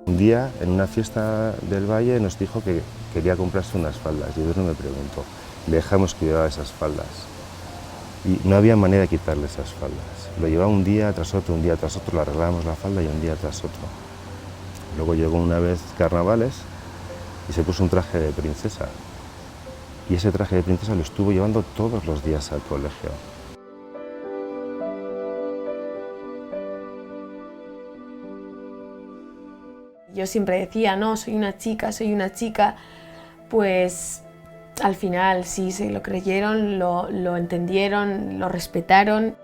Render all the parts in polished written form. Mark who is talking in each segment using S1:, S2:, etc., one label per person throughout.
S1: Un día, en una fiesta del Valle, nos dijo que quería comprarse unas faldas. Y yo no me pregunto, le dejamos que llevaba esas faldas. Y no había manera de quitarle esas faldas. Lo llevaba un día tras otro, le arreglábamos la falda y un día tras otro. Luego llegó una vez carnavales y se puso un traje de princesa. Y ese traje de princesa lo estuvo llevando todos los días al colegio.
S2: Yo siempre decía, no, soy una chica, pues al final sí, se lo creyeron, lo entendieron, lo respetaron.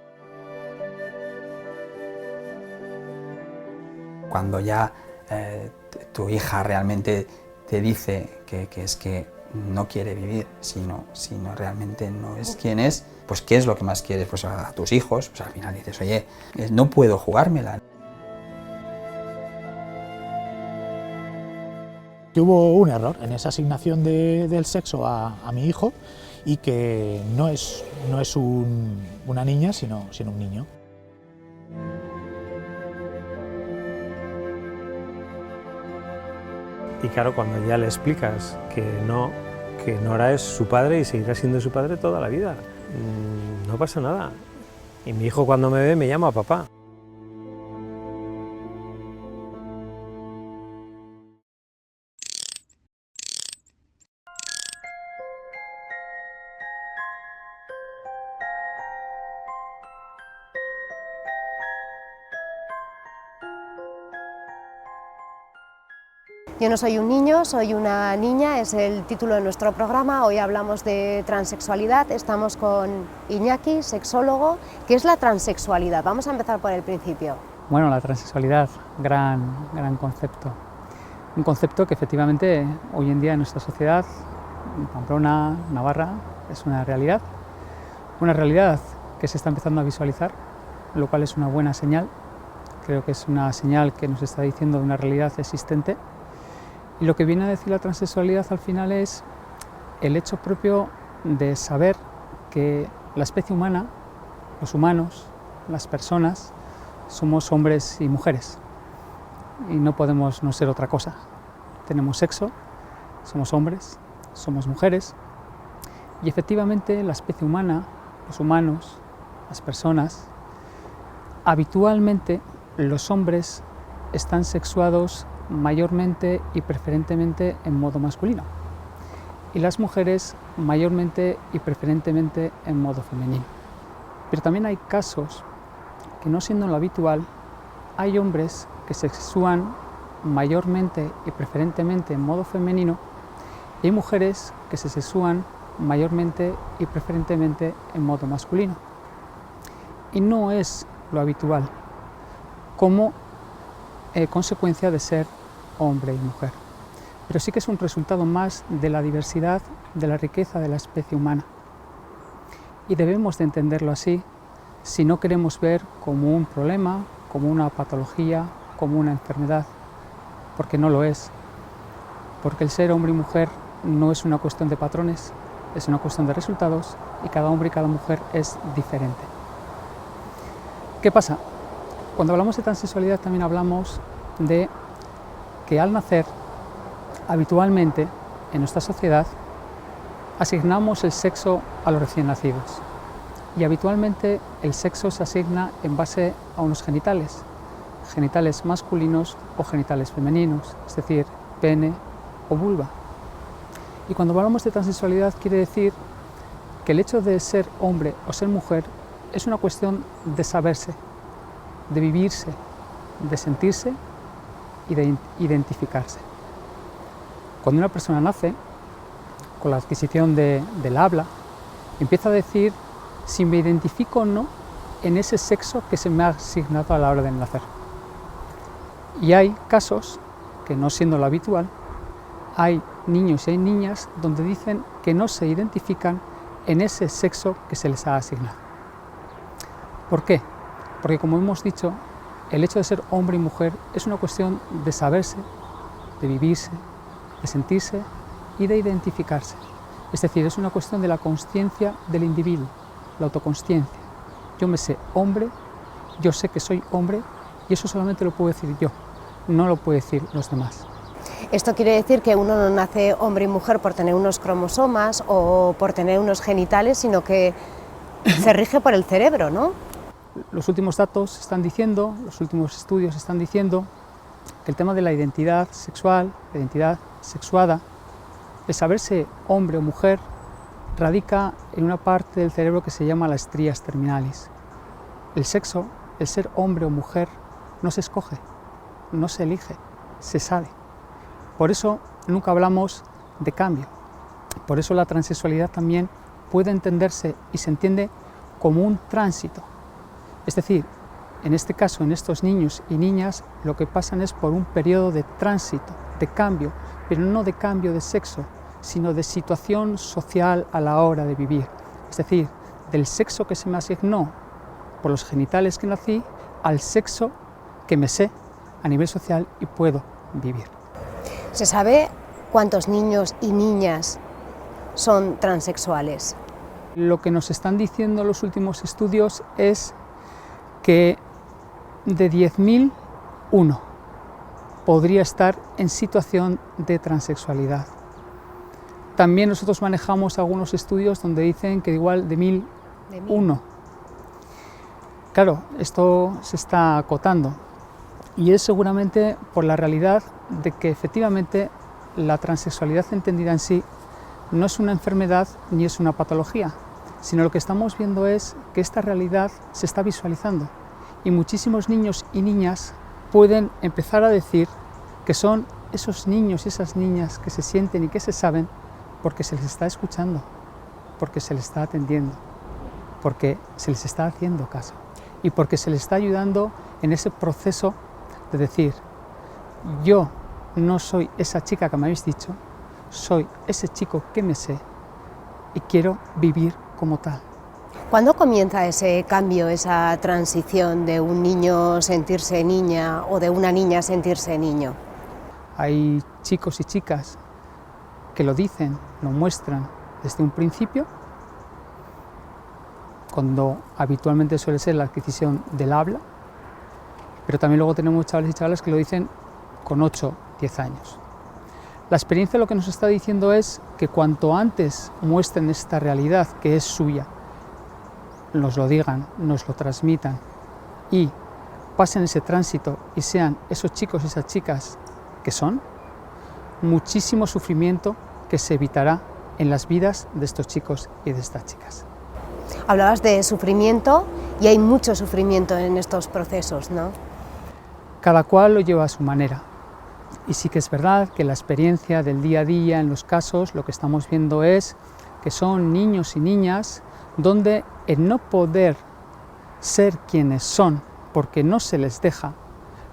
S3: Cuando ya tu hija realmente te dice que es que no quiere vivir, sino realmente no es quien es, pues ¿qué es lo que más quieres? Pues a tus hijos, pues al final dices, oye, no puedo jugármela.
S4: Que hubo un error en esa asignación del sexo a mi hijo y que no es una niña, sino un niño.
S5: Y claro, cuando ya le explicas que Nora es su padre y seguirá siendo su padre toda la vida, no pasa nada. Y mi hijo cuando me ve me llama papá.
S6: Yo no soy un niño, soy una niña, es el título de nuestro programa. Hoy hablamos de transexualidad, estamos con Iñaki, sexólogo. ¿Qué es la transexualidad? Vamos a empezar por el principio.
S7: Bueno, la transexualidad, gran concepto. Un concepto que efectivamente hoy en día en nuestra sociedad, en Pamplona, Navarra, es una realidad que se está empezando a visualizar, lo cual es una buena señal. Creo que es una señal que nos está diciendo de una realidad existente. Y lo que viene a decir la transexualidad al final es el hecho propio de saber que la especie humana, los humanos, las personas, somos hombres y mujeres y no podemos no ser otra cosa. Tenemos sexo, somos hombres, somos mujeres y efectivamente la especie humana, los humanos, las personas, habitualmente los hombres están sexuados mayormente y preferentemente en modo masculino y las mujeres mayormente y preferentemente en modo femenino. Pero también hay casos que, no siendo lo habitual, hay hombres que se sexúan mayormente y preferentemente en modo femenino y hay mujeres que se sexúan mayormente y preferentemente en modo masculino. Y no es lo habitual como consecuencia de ser hombre y mujer, pero sí que es un resultado más de la diversidad, de la riqueza de la especie humana. Y debemos de entenderlo así si no queremos ver como un problema, como una patología, como una enfermedad, porque no lo es. Porque el ser hombre y mujer no es una cuestión de patrones, es una cuestión de resultados y cada hombre y cada mujer es diferente. ¿Qué pasa? Cuando hablamos de transexualidad también hablamos de que al nacer, habitualmente en nuestra sociedad, asignamos el sexo a los recién nacidos y habitualmente el sexo se asigna en base a unos genitales masculinos o genitales femeninos, es decir, pene o vulva. Y cuando hablamos de transexualidad quiere decir que el hecho de ser hombre o ser mujer es una cuestión de saberse, de vivirse, de sentirse y de identificarse. Cuando una persona nace, con la adquisición del habla, empieza a decir si me identifico o no en ese sexo que se me ha asignado a la hora de nacer. Y hay casos, que no siendo lo habitual, hay niños y hay niñas donde dicen que no se identifican en ese sexo que se les ha asignado. ¿Por qué? Porque, como hemos dicho, el hecho de ser hombre y mujer es una cuestión de saberse, de vivirse, de sentirse y de identificarse. Es decir, es una cuestión de la consciencia del individuo, la autoconsciencia. Yo me sé hombre, yo sé que soy hombre y eso solamente lo puedo decir yo. no lo puede decir los demás.
S6: Esto quiere decir que uno no nace hombre y mujer por tener unos cromosomas o por tener unos genitales, sino que se rige por el cerebro, ¿no?
S7: Los últimos datos están diciendo, los últimos estudios están diciendo que el tema de la identidad sexual, la identidad sexuada, el saberse hombre o mujer, radica en una parte del cerebro que se llama las strías terminalis. El sexo, el ser hombre o mujer, no se escoge, no se elige, se sabe. Por eso nunca hablamos de cambio. Por eso la transexualidad también puede entenderse y se entiende como un tránsito. Es decir, en este caso, en estos niños y niñas, lo que pasan es por un periodo de tránsito, de cambio, pero no de cambio de sexo, sino de situación social a la hora de vivir. Es decir, del sexo que se me asignó por los genitales que nací, al sexo que me sé a nivel social y puedo vivir.
S6: ¿Se sabe cuántos niños y niñas son transexuales?
S7: Lo que nos están diciendo los últimos estudios es que de 10.000, uno podría estar en situación de transexualidad. También nosotros manejamos algunos estudios donde dicen que igual de 1.000, uno. Claro, esto se está acotando y es seguramente por la realidad de que efectivamente la transexualidad entendida en sí no es una enfermedad ni es una patología, sino lo que estamos viendo es que esta realidad se está visualizando y muchísimos niños y niñas pueden empezar a decir que son esos niños y esas niñas que se sienten y que se saben porque se les está escuchando, porque se les está atendiendo, porque se les está haciendo caso y porque se les está ayudando en ese proceso de decir, yo no soy esa chica que me habéis dicho, soy ese chico que me sé y quiero vivir como tal.
S6: ¿Cuándo comienza ese cambio, esa transición de un niño sentirse niña o de una niña sentirse niño?
S7: Hay chicos y chicas que lo dicen, lo muestran desde un principio, cuando habitualmente suele ser la adquisición del habla, pero también luego tenemos chavales y chavalas que lo dicen con 8, 10 años. La experiencia lo que nos está diciendo es que cuanto antes muestren esta realidad que es suya, nos lo digan, nos lo transmitan y pasen ese tránsito y sean esos chicos y esas chicas que son, muchísimo sufrimiento que se evitará en las vidas de estos chicos y de estas chicas.
S6: Hablabas de sufrimiento y hay mucho sufrimiento en estos procesos, ¿no?
S7: Cada cual lo lleva a su manera. Y sí que es verdad que la experiencia del día a día en los casos, lo que estamos viendo es que son niños y niñas donde el no poder ser quienes son, porque no se les deja,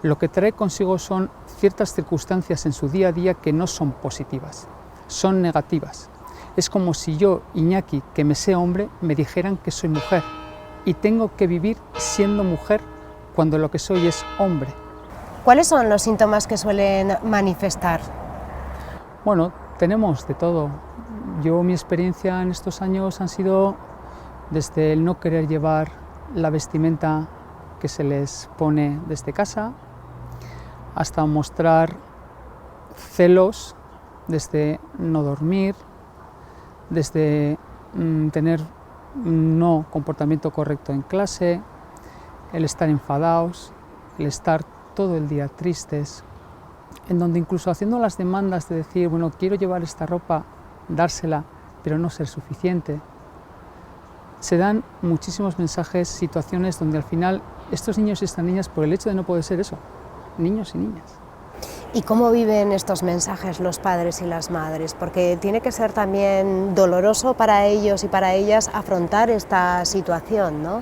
S7: lo que trae consigo son ciertas circunstancias en su día a día que no son positivas, son negativas. Es como si yo, Iñaki, que me sé hombre, me dijeran que soy mujer y tengo que vivir siendo mujer cuando lo que soy es hombre.
S6: ¿Cuáles son los síntomas que suelen manifestar?
S7: Bueno, tenemos de todo. Mi experiencia en estos años han sido desde el no querer llevar la vestimenta que se les pone desde casa, hasta mostrar celos, desde no dormir, desde tener no comportamiento correcto en clase, el estar enfadados, el estar todo el día tristes, en donde incluso haciendo las demandas de decir, bueno, quiero llevar esta ropa, dársela, pero no ser suficiente, se dan muchísimos mensajes, situaciones donde al final estos niños y estas niñas, por el hecho de no poder ser eso, niños y niñas.
S6: ¿Y cómo viven estos mensajes los padres y las madres? Porque tiene que ser también doloroso para ellos y para ellas afrontar esta situación, ¿no?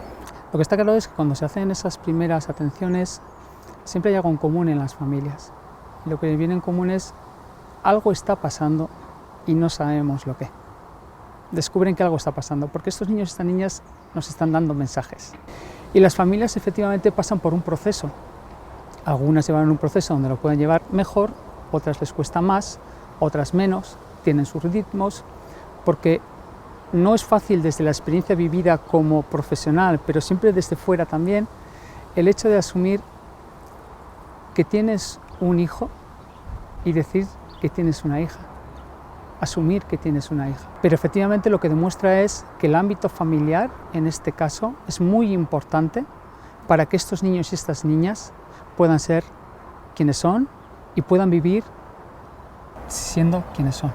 S7: Lo que está claro es que cuando se hacen esas primeras atenciones, siempre hay algo en común en las familias. Y lo que viene en común es algo está pasando y no sabemos lo que. Descubren que algo está pasando, porque estos niños y estas niñas nos están dando mensajes. Y las familias efectivamente pasan por un proceso. Algunas llevan un proceso donde lo pueden llevar mejor, otras les cuesta más, otras menos, tienen sus ritmos, porque no es fácil desde la experiencia vivida como profesional, pero siempre desde fuera también, el hecho de asumir que tienes un hijo y decir que tienes una hija, asumir que tienes una hija. Pero efectivamente lo que demuestra es que el ámbito familiar, en este caso, es muy importante para que estos niños y estas niñas puedan ser quienes son y puedan vivir siendo quienes son.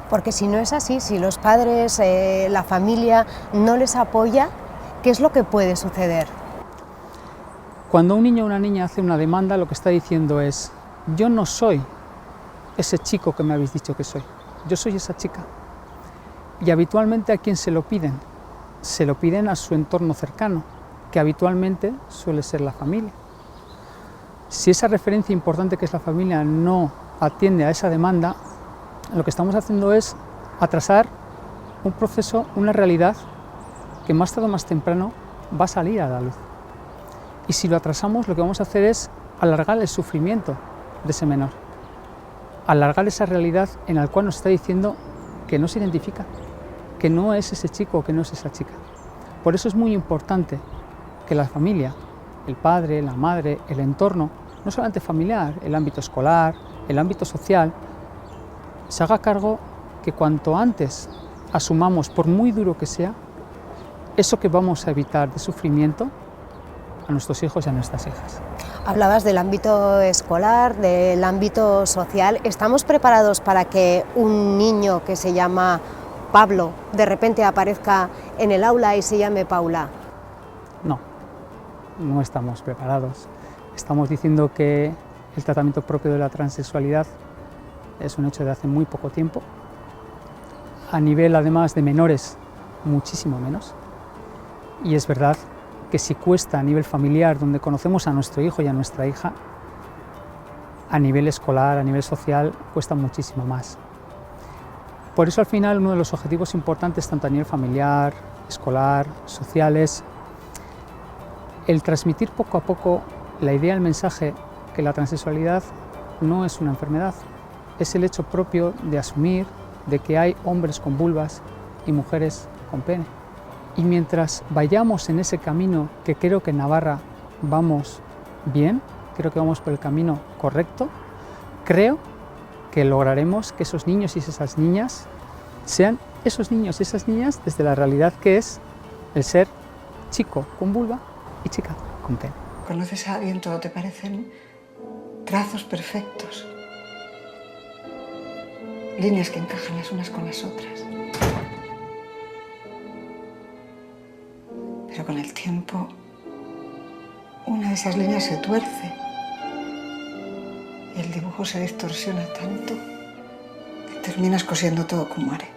S6: Porque si no es así, si los padres, la familia no les apoya, ¿qué es lo que puede suceder?
S7: Cuando un niño o una niña hace una demanda, lo que está diciendo es: yo no soy ese chico que me habéis dicho que soy, yo soy esa chica. Y habitualmente, ¿a quién se lo piden? Se lo piden a su entorno cercano, que habitualmente suele ser la familia. Si esa referencia importante que es la familia no atiende a esa demanda, lo que estamos haciendo es atrasar un proceso, una realidad que más tarde o más temprano va a salir a la luz. Y si lo atrasamos, lo que vamos a hacer es alargar el sufrimiento de ese menor, alargar esa realidad en la cual nos está diciendo que no se identifica, que no es ese chico o que no es esa chica. Por eso es muy importante que la familia, el padre, la madre, el entorno, no solamente familiar, el ámbito escolar, el ámbito social, se haga cargo que cuanto antes asumamos, por muy duro que sea, eso que vamos a evitar de sufrimiento a nuestros hijos y a nuestras hijas.
S6: Hablabas del ámbito escolar, del ámbito social. ¿Estamos preparados para que un niño que se llama Pablo de repente aparezca en el aula y se llame Paula?
S7: No, no estamos preparados. Estamos diciendo que el tratamiento propio de la transexualidad es un hecho de hace muy poco tiempo. A nivel, además, de menores, muchísimo menos. Y es verdad que si cuesta a nivel familiar, donde conocemos a nuestro hijo y a nuestra hija, a nivel escolar, a nivel social, cuesta muchísimo más. Por eso, al final, uno de los objetivos importantes, tanto a nivel familiar, escolar, social, es el transmitir poco a poco la idea, el mensaje, que la transexualidad no es una enfermedad, es el hecho propio de asumir de que hay hombres con vulvas y mujeres con pene. Y mientras vayamos en ese camino, que creo que en Navarra vamos bien, creo que vamos por el camino correcto, creo que lograremos que esos niños y esas niñas sean esos niños y esas niñas desde la realidad que es el ser chico con vulva y chica con pene.
S8: Conoces a alguien, todo te parecen trazos perfectos, líneas que encajan las unas con las otras. Pero con el tiempo, una de esas líneas se tuerce y el dibujo se distorsiona tanto que terminas cosiendo todo como haré.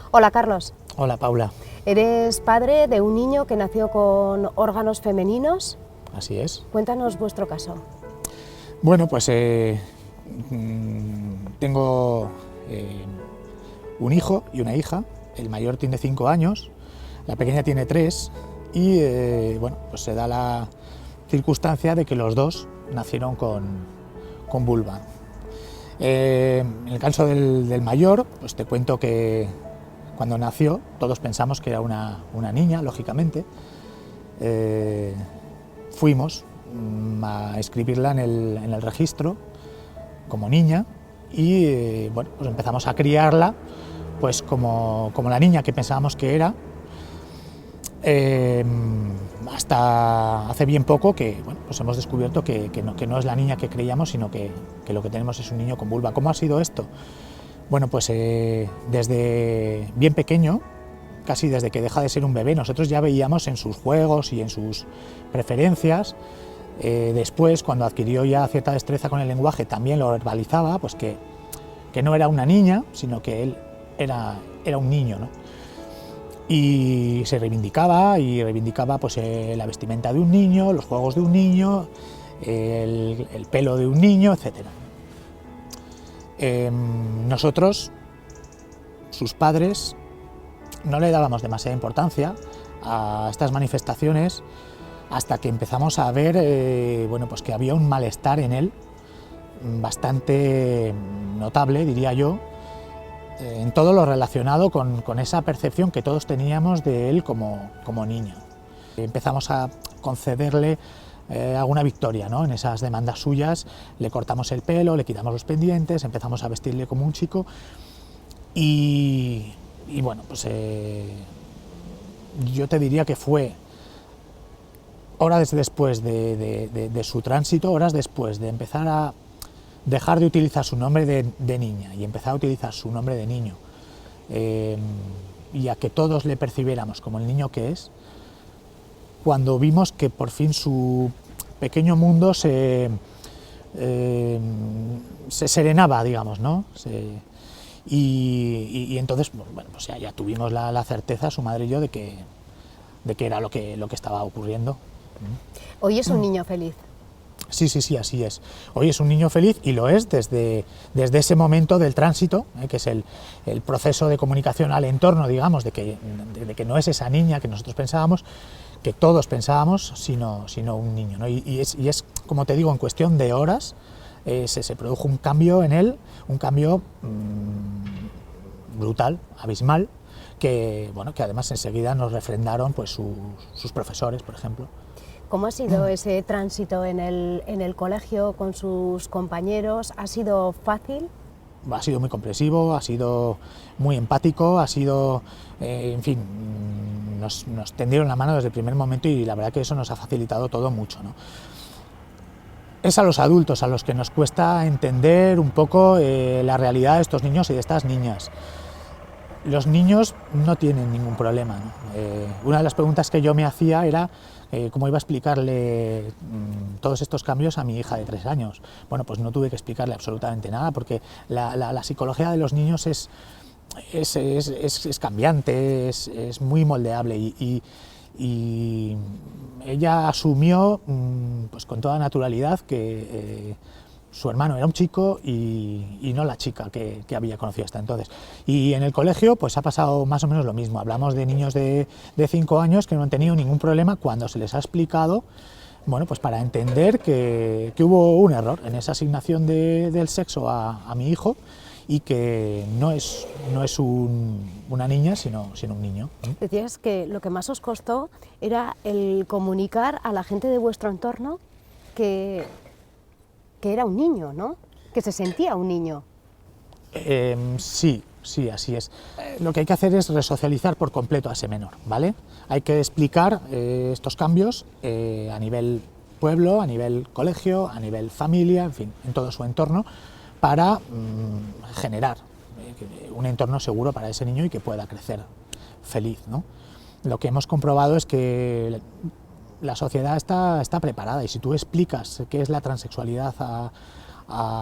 S6: Hola, Carlos.
S4: Hola, Paula.
S6: Eres padre de un niño que nació con órganos femeninos.
S4: Así es.
S6: Cuéntanos vuestro caso.
S4: Bueno, pues tengo un hijo y una hija. El mayor tiene 5 años, la pequeña tiene 3 y bueno, pues se da la circunstancia de que los dos nacieron con vulva. En el caso del mayor, pues te cuento que cuando nació todos pensamos que era una niña, lógicamente. Fuimos a escribirla en el registro como niña y bueno, pues empezamos a criarla pues como la niña que pensábamos que era, hasta hace bien poco que bueno, pues hemos descubierto que no es la niña que creíamos, sino que lo que tenemos es un niño con vulva. ¿Cómo ha sido esto? Bueno, pues desde bien pequeño, casi desde que deja de ser un bebé, nosotros ya veíamos en sus juegos y en sus preferencias. Después, cuando adquirió ya cierta destreza con el lenguaje, también lo verbalizaba, pues que no era una niña, sino que él era un niño, ¿no? Y se reivindicaba pues, la vestimenta de un niño, los juegos de un niño, el pelo de un niño, etc. Nosotros, sus padres, no le dábamos demasiada importancia a estas manifestaciones hasta que empezamos a ver bueno, pues que había un malestar en él bastante notable, diría yo, en todo lo relacionado con esa percepción que todos teníamos de él como niño. Empezamos a concederle alguna victoria, ¿no? En esas demandas suyas, le cortamos el pelo, le quitamos los pendientes, empezamos a vestirle como un chico y bueno, pues yo te diría que fue horas después de su tránsito, horas después de empezar a dejar de utilizar su nombre de niña y empezar a utilizar su nombre de niño, y a que todos le percibiéramos como el niño que es, cuando vimos que por fin su pequeño mundo se serenaba, digamos, ¿no? Y entonces, bueno, pues ya tuvimos la certeza, su madre y yo, de que era lo que estaba ocurriendo.
S6: Hoy es un niño feliz.
S4: Sí, así es. Hoy es un niño feliz y lo es desde ese momento del tránsito, que es el proceso de comunicación al entorno, digamos, de que no es esa niña que nosotros pensábamos, que todos pensábamos, sino un niño, ¿no? Y es, como te digo, en cuestión de horas se produjo un cambio en él, un cambio brutal, abismal, que además enseguida nos refrendaron pues, sus profesores, por ejemplo.
S6: ¿Cómo ha sido ese tránsito en el colegio con sus compañeros? ¿Ha sido fácil?
S4: Ha sido muy comprensivo, ha sido muy empático, ha sido, en fin, nos tendieron la mano desde el primer momento y la verdad que eso nos ha facilitado todo mucho, ¿no? Es a los adultos a los que nos cuesta entender un poco la realidad de estos niños y de estas niñas. Los niños no tienen ningún problema, ¿no? Una de las preguntas que yo me hacía era cómo iba a explicarle todos estos cambios a mi hija de 3 años. Bueno, pues no tuve que explicarle absolutamente nada, porque la psicología de los niños es cambiante, es muy moldeable y ella asumió pues con toda naturalidad que su hermano era un chico y no la chica que había conocido hasta entonces. Y en el colegio pues ha pasado más o menos lo mismo. Hablamos de niños de 5 años que no han tenido ningún problema cuando se les ha explicado, bueno, pues para entender que hubo un error en esa asignación del sexo a mi hijo y que no es una niña, sino un niño.
S6: Decías que lo que más os costó era el comunicar a la gente de vuestro entorno que era un niño, ¿no? Que se sentía un niño.
S4: Sí, así es. Lo que hay que hacer es resocializar por completo a ese menor, ¿vale? Hay que explicar estos cambios a nivel pueblo, a nivel colegio, a nivel familia, en fin, en todo su entorno, para generar un entorno seguro para ese niño y que pueda crecer feliz, ¿no? Lo que hemos comprobado es que la sociedad está preparada y si tú explicas qué es la transexualidad a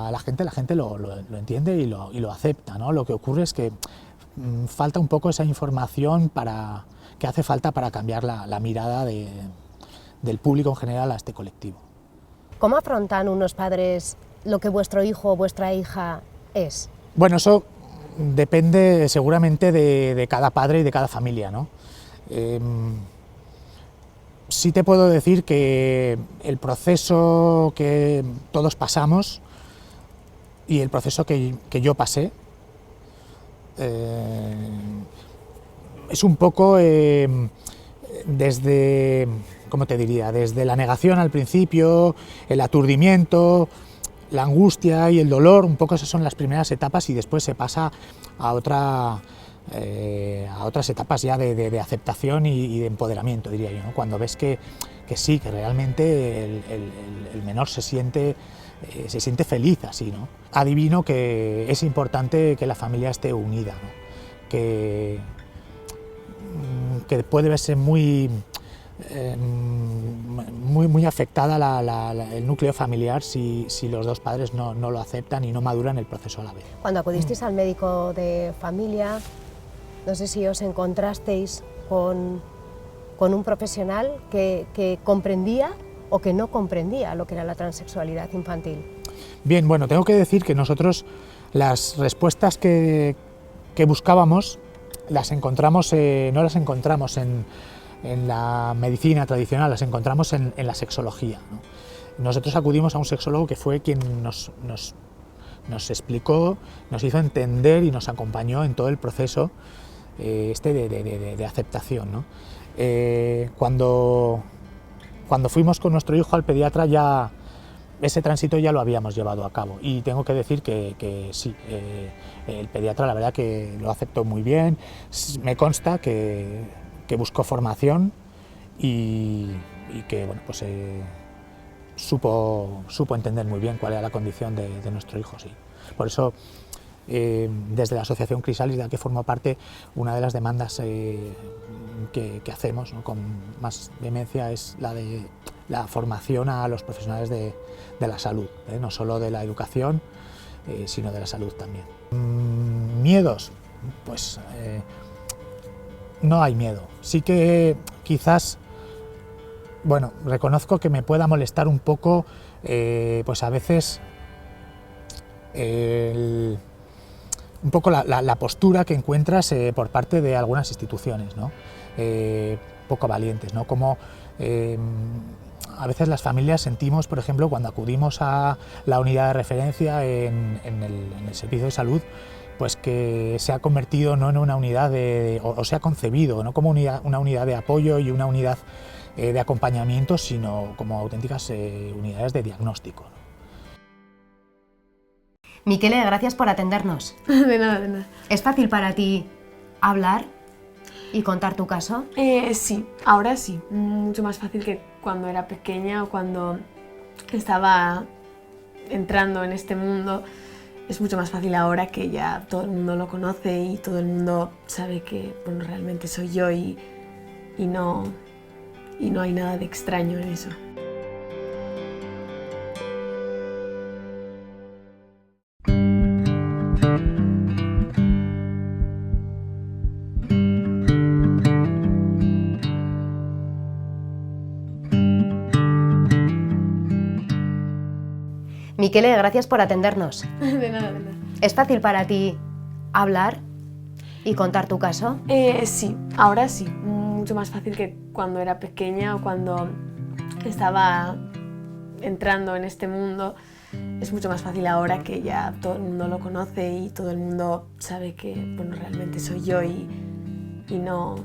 S4: la gente lo entiende y lo acepta, ¿no? Lo que ocurre es que falta un poco esa información que hace falta para cambiar la mirada del público en general a este colectivo.
S6: ¿Cómo afrontan unos padres lo que vuestro hijo o vuestra hija es?
S4: Bueno, eso depende seguramente de cada padre y de cada familia, ¿no? Sí te puedo decir que el proceso que todos pasamos y el proceso que yo pasé es un poco desde, ¿cómo te diría?, desde la negación al principio, el aturdimiento, la angustia y el dolor, un poco esas son las primeras etapas y después se pasa a otras etapas ya de aceptación y de empoderamiento, diría yo, ¿no? Cuando ves que sí, que realmente el menor se siente feliz así, ¿no? Adivino que es importante que la familia esté unida, ¿no? Que puede verse muy afectada el núcleo familiar si los dos padres no lo aceptan y no maduran el proceso a la vez.
S6: Cuando acudisteis al médico de familia, no sé si os encontrasteis con un profesional que comprendía o que no comprendía lo que era la transexualidad infantil.
S4: Bien, bueno, tengo que decir que nosotros las respuestas que buscábamos las encontramos, no las encontramos en la medicina tradicional, las encontramos en la sexología, ¿no? Nosotros acudimos a un sexólogo que fue quien nos explicó, nos hizo entender y nos acompañó en todo el proceso de aceptación, ¿no? Cuando fuimos con nuestro hijo al pediatra, ya ese tránsito ya lo habíamos llevado a cabo, y tengo que decir que sí, el pediatra la verdad que lo aceptó muy bien. Me consta que buscó formación y que bueno, pues, supo entender muy bien cuál era la condición de nuestro hijo. Sí. Por eso, desde la asociación Crisalis, de la que formo parte, una de las demandas que hacemos, ¿no?, con más vehemencia, es la de la formación a los profesionales de la salud, no solo de la educación, sino de la salud también. ¿Miedos? Pues no hay miedo. Sí que quizás, bueno, reconozco que me pueda molestar un poco, pues a veces, un poco la postura que encuentras por parte de algunas instituciones, ¿no? Poco valientes, ¿no? Como a veces las familias sentimos, por ejemplo, cuando acudimos a la unidad de referencia en el servicio de salud, pues que se ha convertido no en una unidad o se ha concebido no como una unidad de apoyo y una unidad de acompañamiento, sino como auténticas unidades de diagnóstico, ¿no?
S6: Miquele, gracias por atendernos.
S2: De nada, de nada.
S6: ¿Es fácil para ti hablar y contar tu caso?
S2: Sí, ahora sí. Mucho más fácil que cuando era pequeña o cuando estaba entrando en este mundo. Es mucho más fácil ahora que ya todo el mundo lo conoce y todo el mundo sabe que, bueno, realmente soy yo y no hay nada de extraño en eso.
S6: Miquele, gracias por atendernos.
S2: De nada, de nada.
S6: ¿Es fácil para ti hablar y contar tu caso?
S2: Sí, ahora sí. Mucho más fácil que cuando era pequeña o cuando estaba entrando en este mundo. Es mucho más fácil ahora que ya todo el mundo lo conoce y todo el mundo sabe que, bueno, realmente soy yo y no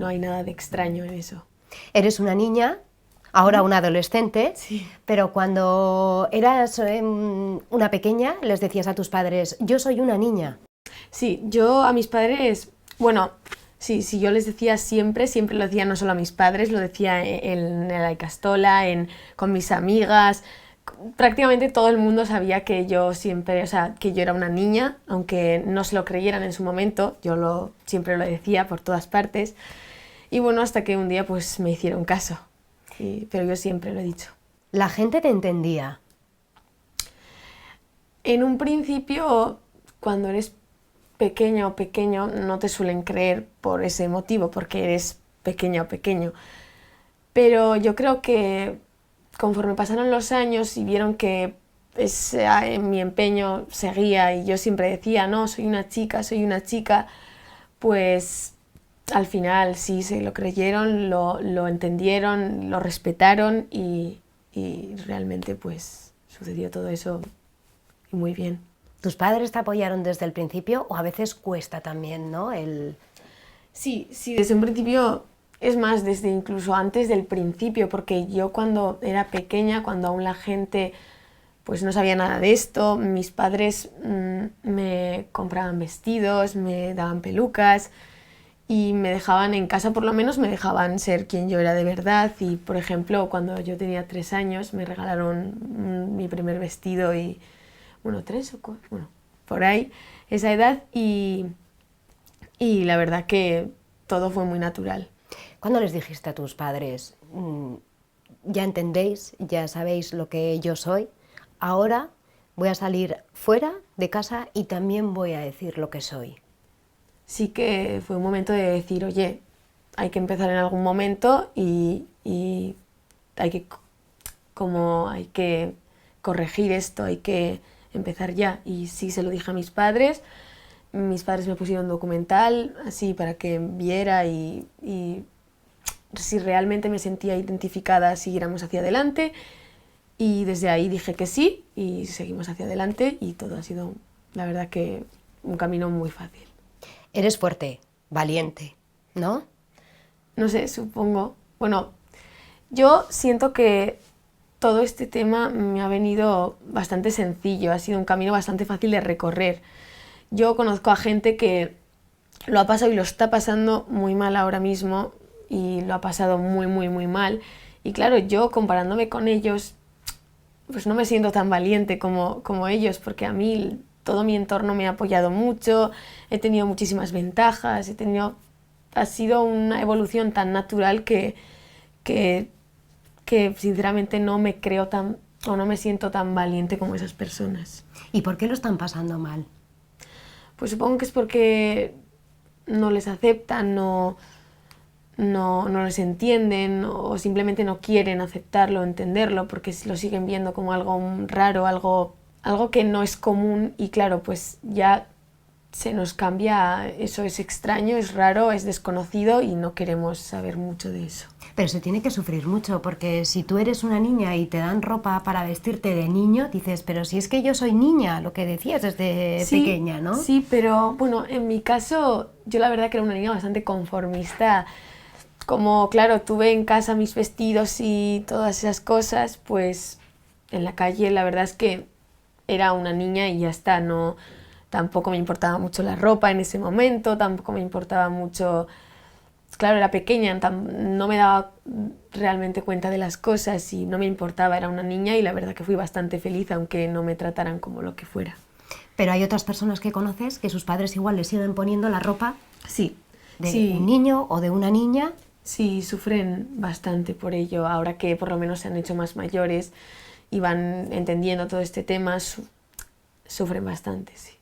S2: hay nada de extraño en eso.
S6: Eres una niña, ahora una adolescente,
S2: Sí.
S6: pero cuando eras una pequeña les decías a tus padres, yo soy una niña.
S2: Sí, yo a mis padres, bueno, sí, yo les decía siempre lo decía no solo a mis padres, lo decía en la Icastola, con mis amigas. Prácticamente todo el mundo sabía que yo siempre, o sea, que yo era una niña, aunque no se lo creyeran en su momento, yo siempre lo decía por todas partes. Y bueno, hasta que un día pues me hicieron caso, pero yo siempre lo he dicho.
S6: ¿La gente te entendía?
S2: En un principio, cuando eres pequeña o pequeño, no te suelen creer por ese motivo, porque eres pequeña o pequeño. Pero yo creo que conforme pasaron los años y vieron que mi empeño seguía y yo siempre decía, no, soy una chica, pues al final sí se lo creyeron, lo entendieron, lo respetaron y realmente pues sucedió todo eso y muy bien.
S6: ¿Tus padres te apoyaron desde el principio o a veces cuesta también, ¿no?
S2: Sí, desde un principio, es más, desde incluso antes del principio, porque yo cuando era pequeña, cuando aún la gente pues no sabía nada de esto, mis padres me compraban vestidos, me daban pelucas y me dejaban en casa, por lo menos me dejaban ser quien yo era de verdad. Y por ejemplo, cuando yo tenía 3 años me regalaron mi primer vestido y, bueno, 3 o 4, bueno, por ahí, esa edad, y la verdad que todo fue muy natural.
S6: ¿Cuándo les dijiste a tus padres, ya entendéis, ya sabéis lo que yo soy, ahora voy a salir fuera de casa y también voy a decir lo que soy?
S2: Sí que fue un momento de decir, oye, hay que empezar en algún momento y hay que corregir esto, hay que empezar ya. Y sí se lo dije a mis padres mis padres me pusieron un documental así para que viera y si realmente me sentía identificada, siguiéramos hacia adelante. Y desde ahí dije que sí y seguimos hacia adelante y todo ha sido, la verdad, que un camino muy fácil.
S6: Eres fuerte, valiente, ¿no?
S2: No sé, supongo. Bueno, yo siento que todo este tema me ha venido bastante sencillo, ha sido un camino bastante fácil de recorrer. Yo conozco a gente que lo ha pasado y lo está pasando muy mal ahora mismo y lo ha pasado muy, muy, muy mal. Y claro, yo comparándome con ellos, pues no me siento tan valiente como ellos, porque a mí todo mi entorno me ha apoyado mucho, he tenido muchísimas ventajas, ha sido una evolución tan natural que sinceramente no me creo o no me siento tan valiente como esas personas.
S6: ¿Y por qué lo están pasando mal?
S2: Pues supongo que es porque no les aceptan, no les entienden o simplemente no quieren aceptarlo, entenderlo, porque lo siguen viendo como algo raro, algo que no es común y claro, pues ya se nos cambia, eso es extraño, es raro, es desconocido y no queremos saber mucho de eso.
S6: Pero se tiene que sufrir mucho, porque si tú eres una niña y te dan ropa para vestirte de niño, dices, pero si es que yo soy niña, lo que decías desde pequeña, ¿no?
S2: Sí, pero bueno, en mi caso, yo la verdad que era una niña bastante conformista. Como, claro, tuve en casa mis vestidos y todas esas cosas, pues en la calle la verdad es que era una niña y ya está, tampoco me importaba mucho la ropa en ese momento, tampoco me importaba mucho. Claro, era pequeña, no me daba realmente cuenta de las cosas y no me importaba, era una niña y la verdad que fui bastante feliz, aunque no me trataran como lo que fuera.
S6: Pero hay otras personas que conoces que sus padres igual les siguen poniendo la ropa de un niño o de una niña.
S2: Sí, sufren bastante por ello, ahora que por lo menos se han hecho más mayores y van entendiendo todo este tema, sufren bastante, sí.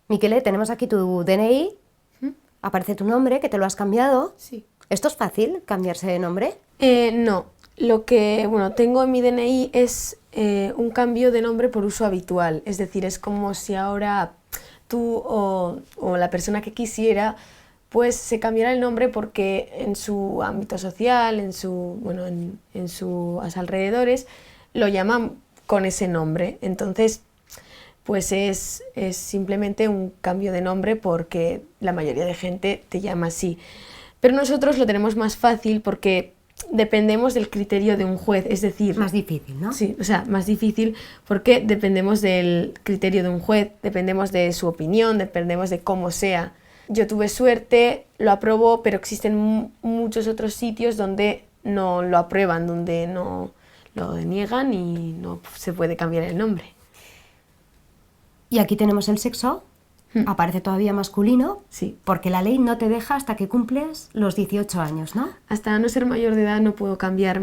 S6: Miquele, tenemos aquí tu DNI. Aparece tu nombre, que te lo has cambiado.
S2: Sí.
S6: ¿Esto es fácil, cambiarse de nombre?
S2: No, lo que tengo en mi DNI es un cambio de nombre por uso habitual, es decir, es como si ahora tú o la persona que quisiera pues se cambiará el nombre porque en su ámbito social, en sus alrededores, lo llaman con ese nombre. Entonces, pues es simplemente un cambio de nombre porque la mayoría de gente te llama así. Pero nosotros lo tenemos más fácil porque dependemos del criterio de un juez, es decir...
S6: Más difícil, ¿no?
S2: Sí, o sea, más difícil porque dependemos del criterio de un juez, dependemos de su opinión, dependemos de cómo sea. Yo tuve suerte, lo aprobó, pero existen muchos otros sitios donde no lo aprueban, donde no lo deniegan y no se puede cambiar el nombre.
S6: Y aquí tenemos el sexo, aparece todavía masculino,
S2: sí,
S6: porque la ley no te deja hasta que cumples los 18 años, ¿no?
S2: Hasta no ser mayor de edad no puedo cambiar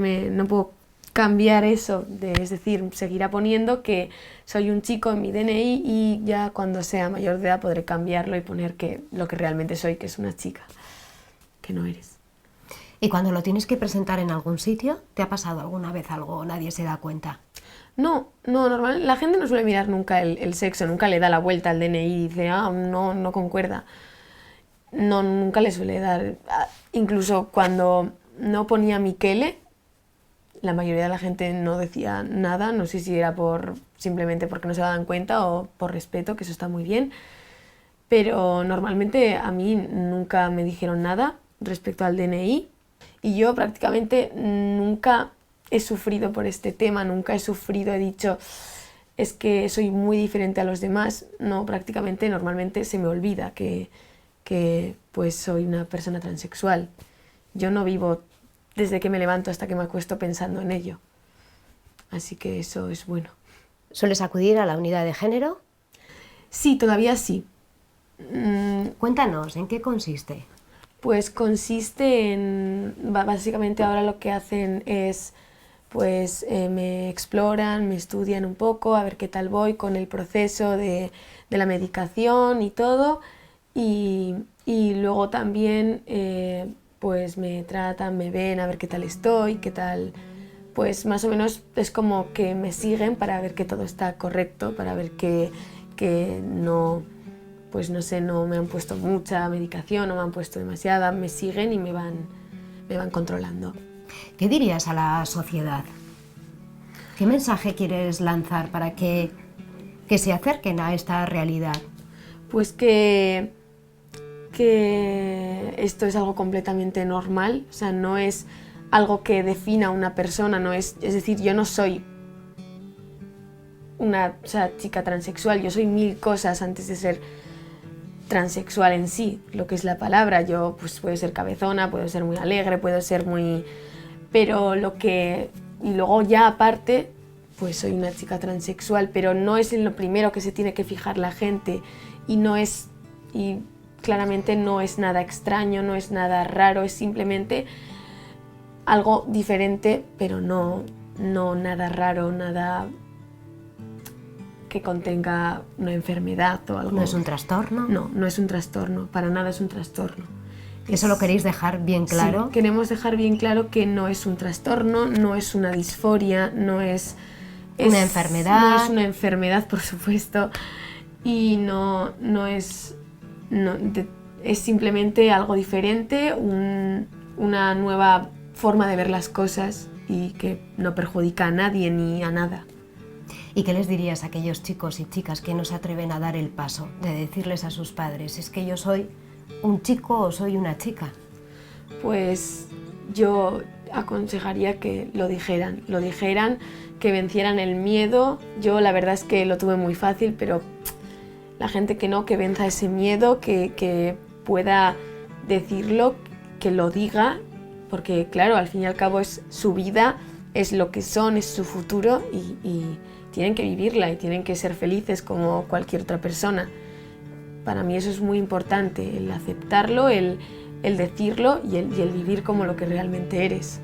S2: eso, es decir, seguirá poniendo que soy un chico en mi DNI y ya cuando sea mayor de edad podré cambiarlo y poner que lo que realmente soy, que es una chica, que no eres.
S6: ¿Y cuando lo tienes que presentar en algún sitio, te ha pasado alguna vez algo, nadie se da cuenta?
S2: No, normal, la gente no suele mirar nunca el sexo, nunca le da la vuelta al DNI y dice, no concuerda. No, nunca le suele dar. Incluso cuando no ponía Miquele, la mayoría de la gente no decía nada, no sé si era simplemente porque no se daban cuenta o por respeto, que eso está muy bien, pero normalmente a mí nunca me dijeron nada respecto al DNI y yo prácticamente nunca he sufrido por este tema, nunca he dicho es que soy muy diferente a los demás, no, prácticamente normalmente se me olvida que pues soy una persona transexual. Yo no vivo desde que me levanto hasta que me acuesto pensando en ello. Así que eso es bueno.
S6: ¿Sueles acudir a la unidad de género?
S2: Sí, todavía sí.
S6: Cuéntanos, ¿en qué consiste?
S2: Pues consiste en... Básicamente ahora lo que hacen es... pues me exploran, me estudian un poco, a ver qué tal voy con el proceso de la medicación y todo. Y luego también... pues me tratan, me ven, a ver qué tal estoy, qué tal, pues más o menos es como que me siguen para ver que todo está correcto, para ver que no pues no sé, no me han puesto mucha medicación, no me han puesto demasiada, me siguen y me van controlando.
S6: ¿Qué dirías a la sociedad? ¿Qué mensaje quieres lanzar para que se acerquen a esta realidad?
S2: Pues que esto es algo completamente normal, o sea, no es algo que defina a una persona, es decir, yo no soy una chica transexual, yo soy 1000 cosas antes de ser transexual en sí, lo que es la palabra. Yo pues puedo ser cabezona, puedo ser muy alegre, puedo ser muy... pero y luego ya aparte, pues soy una chica transexual, pero no es en lo primero que se tiene que fijar la gente y claramente no es nada extraño, no es nada raro, es simplemente algo diferente, pero no nada raro, nada que contenga una enfermedad o algo.
S6: ¿No es un trastorno?
S2: No, no es un trastorno, para nada es un trastorno.
S6: ¿Eso lo queréis dejar bien claro?
S2: Sí, queremos dejar bien claro que no es un trastorno, no es una disforia, no es
S6: una enfermedad.
S2: No es una enfermedad, por supuesto, y es simplemente algo diferente, una nueva forma de ver las cosas y que no perjudica a nadie ni a nada.
S6: ¿Y qué les dirías a aquellos chicos y chicas que no se atreven a dar el paso de decirles a sus padres, es que yo soy un chico o soy una chica?
S2: Pues yo aconsejaría que lo dijeran, que vencieran el miedo. Yo la verdad es que lo tuve muy fácil, pero la gente que venza ese miedo, que pueda decirlo, que lo diga, porque claro, al fin y al cabo es su vida, es lo que son, es su futuro y tienen que vivirla y tienen que ser felices como cualquier otra persona. Para mí eso es muy importante, el aceptarlo, el decirlo y el vivir como lo que realmente eres.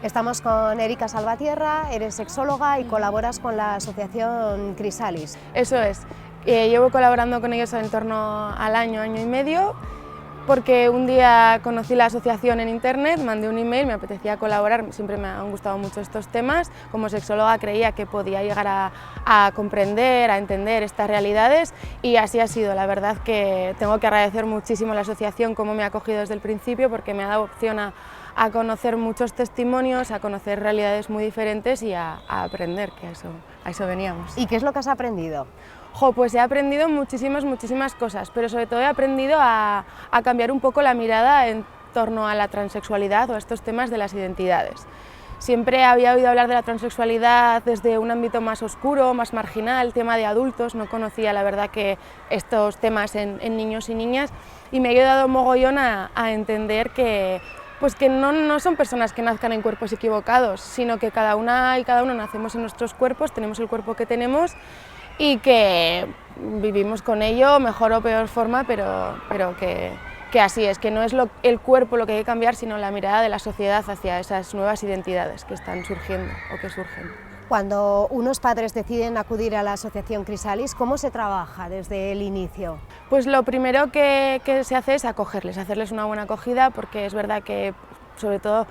S6: Estamos con Erika Salvatierra, eres sexóloga y colaboras con la asociación Crisalis.
S9: Eso es, llevo colaborando con ellos en torno al año y medio, porque un día conocí la asociación en internet, mandé un email, me apetecía colaborar, siempre me han gustado mucho estos temas. Como sexóloga creía que podía llegar a comprender, a entender estas realidades y así ha sido. La verdad que tengo que agradecer muchísimo a la asociación cómo me ha acogido desde el principio, porque me ha dado opción a conocer muchos testimonios, a conocer realidades muy diferentes y a aprender, que a eso veníamos.
S6: ¿Y qué es lo que has aprendido?
S9: Pues he aprendido muchísimas cosas, pero sobre todo he aprendido a cambiar un poco la mirada en torno a la transexualidad o a estos temas de las identidades. Siempre había oído hablar de la transexualidad desde un ámbito más oscuro, más marginal, tema de adultos, no conocía la verdad que estos temas en niños y niñas, y me ha ayudado mogollón a entender que no son personas que nazcan en cuerpos equivocados, sino que cada una y cada uno nacemos en nuestros cuerpos, tenemos el cuerpo que tenemos y que vivimos con ello, mejor o peor forma, pero que así es, que no es el cuerpo lo que hay que cambiar, sino la mirada de la sociedad hacia esas nuevas identidades que están surgiendo o que surgen.
S6: Cuando unos padres deciden acudir a la Asociación Chrysalis, ¿cómo se trabaja desde el inicio?
S9: Pues lo primero que se hace es acogerles, hacerles una buena acogida, porque es verdad que sobre todo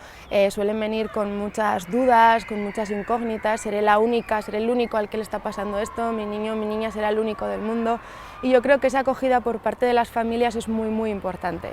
S9: suelen venir con muchas dudas, con muchas incógnitas, seré la única, seré el único al que le está pasando esto, mi niño, mi niña será el único del mundo, y yo creo que esa acogida por parte de las familias es muy importante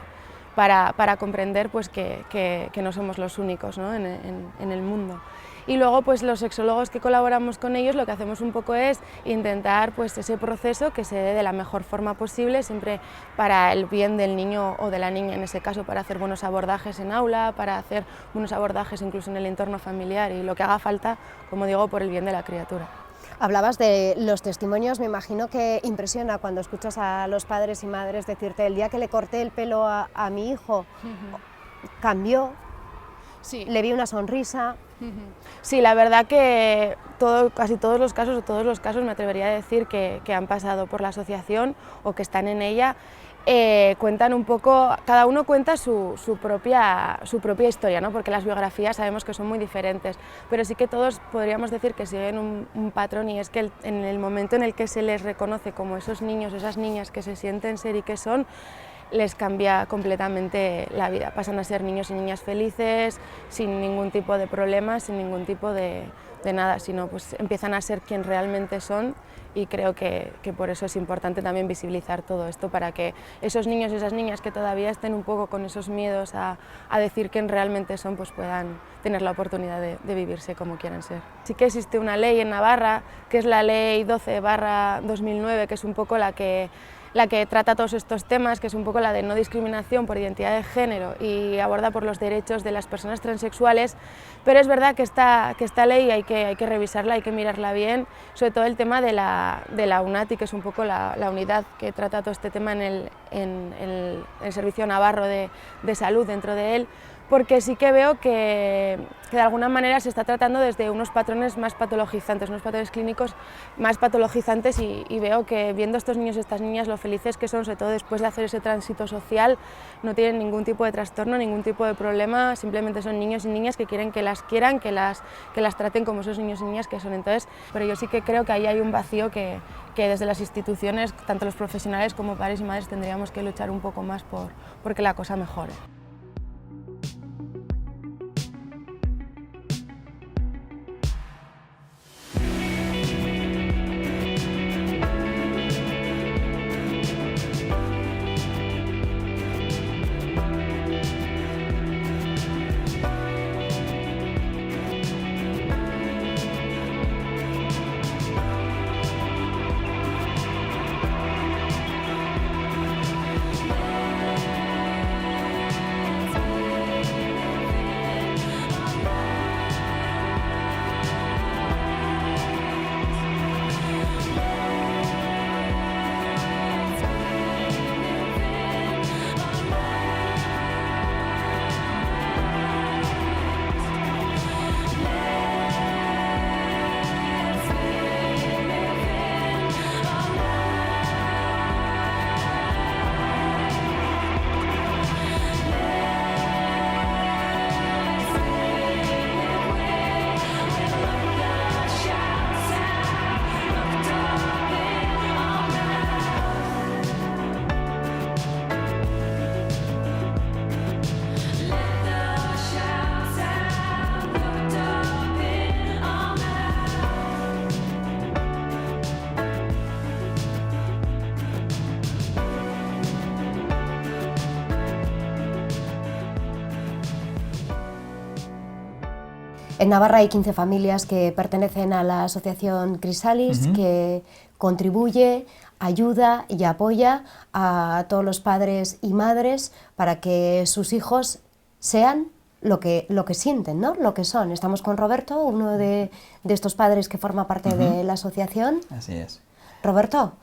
S9: para comprender pues, que no somos los únicos, ¿no? en el mundo. Y luego pues los sexólogos que colaboramos con ellos lo que hacemos un poco es intentar pues ese proceso que se dé de la mejor forma posible, siempre para el bien del niño o de la niña en ese caso, para hacer buenos abordajes en aula, para hacer buenos abordajes incluso en el entorno familiar y lo que haga falta, como digo, por el bien de la criatura.
S6: Hablabas de los testimonios, me imagino que impresiona cuando escuchas a los padres y madres decirte el día que le corté el pelo a mi hijo, cambió,
S9: sí.
S6: Le vi una sonrisa.
S9: Sí, la verdad que casi todos los casos me atrevería a decir que han pasado por la asociación o que están en ella, cuentan un poco, cada uno cuenta su propia historia, ¿no? Porque las biografías sabemos que son muy diferentes, pero sí que todos podríamos decir que siguen un patrón, y es que en el momento en el que se les reconoce como esos niños, esas niñas que se sienten ser y que son, les cambia completamente la vida, pasan a ser niños y niñas felices, sin ningún tipo de problemas, sin ningún tipo de nada, sino pues empiezan a ser quien realmente son, y creo que por eso es importante también visibilizar todo esto, para que esos niños y esas niñas que todavía estén un poco con esos miedos a decir quién realmente son, pues puedan tener la oportunidad de vivirse como quieran ser. Sí que existe una ley en Navarra, que es la ley 12/2009, que es un poco la que trata todos estos temas, que es un poco la de no discriminación por identidad de género y aborda por los derechos de las personas transexuales, pero es verdad que esta ley hay que revisarla, hay que mirarla bien, sobre todo el tema de la UNATI, que es un poco la unidad que trata todo este tema en el Servicio Navarro de Salud dentro de él, porque sí que veo que de alguna manera se está tratando desde unos patrones más patologizantes, unos patrones clínicos más patologizantes, y veo que viendo estos niños y estas niñas lo felices que son, sobre todo después de hacer ese tránsito social, no tienen ningún tipo de trastorno, ningún tipo de problema, simplemente son niños y niñas que quieren que las quieran, que las traten como esos niños y niñas que son. Entonces, pero yo sí que creo que ahí hay un vacío que desde las instituciones, tanto los profesionales como padres y madres, tendríamos que luchar un poco más por que la cosa mejore.
S6: En Navarra hay 15 familias que pertenecen a la Asociación Chrysalis, que contribuye, ayuda y apoya a todos los padres y madres para que sus hijos sean lo que sienten, ¿no? Lo que son. Estamos con Roberto, uno de estos padres que forma parte de la asociación.
S3: Así es.
S6: Roberto,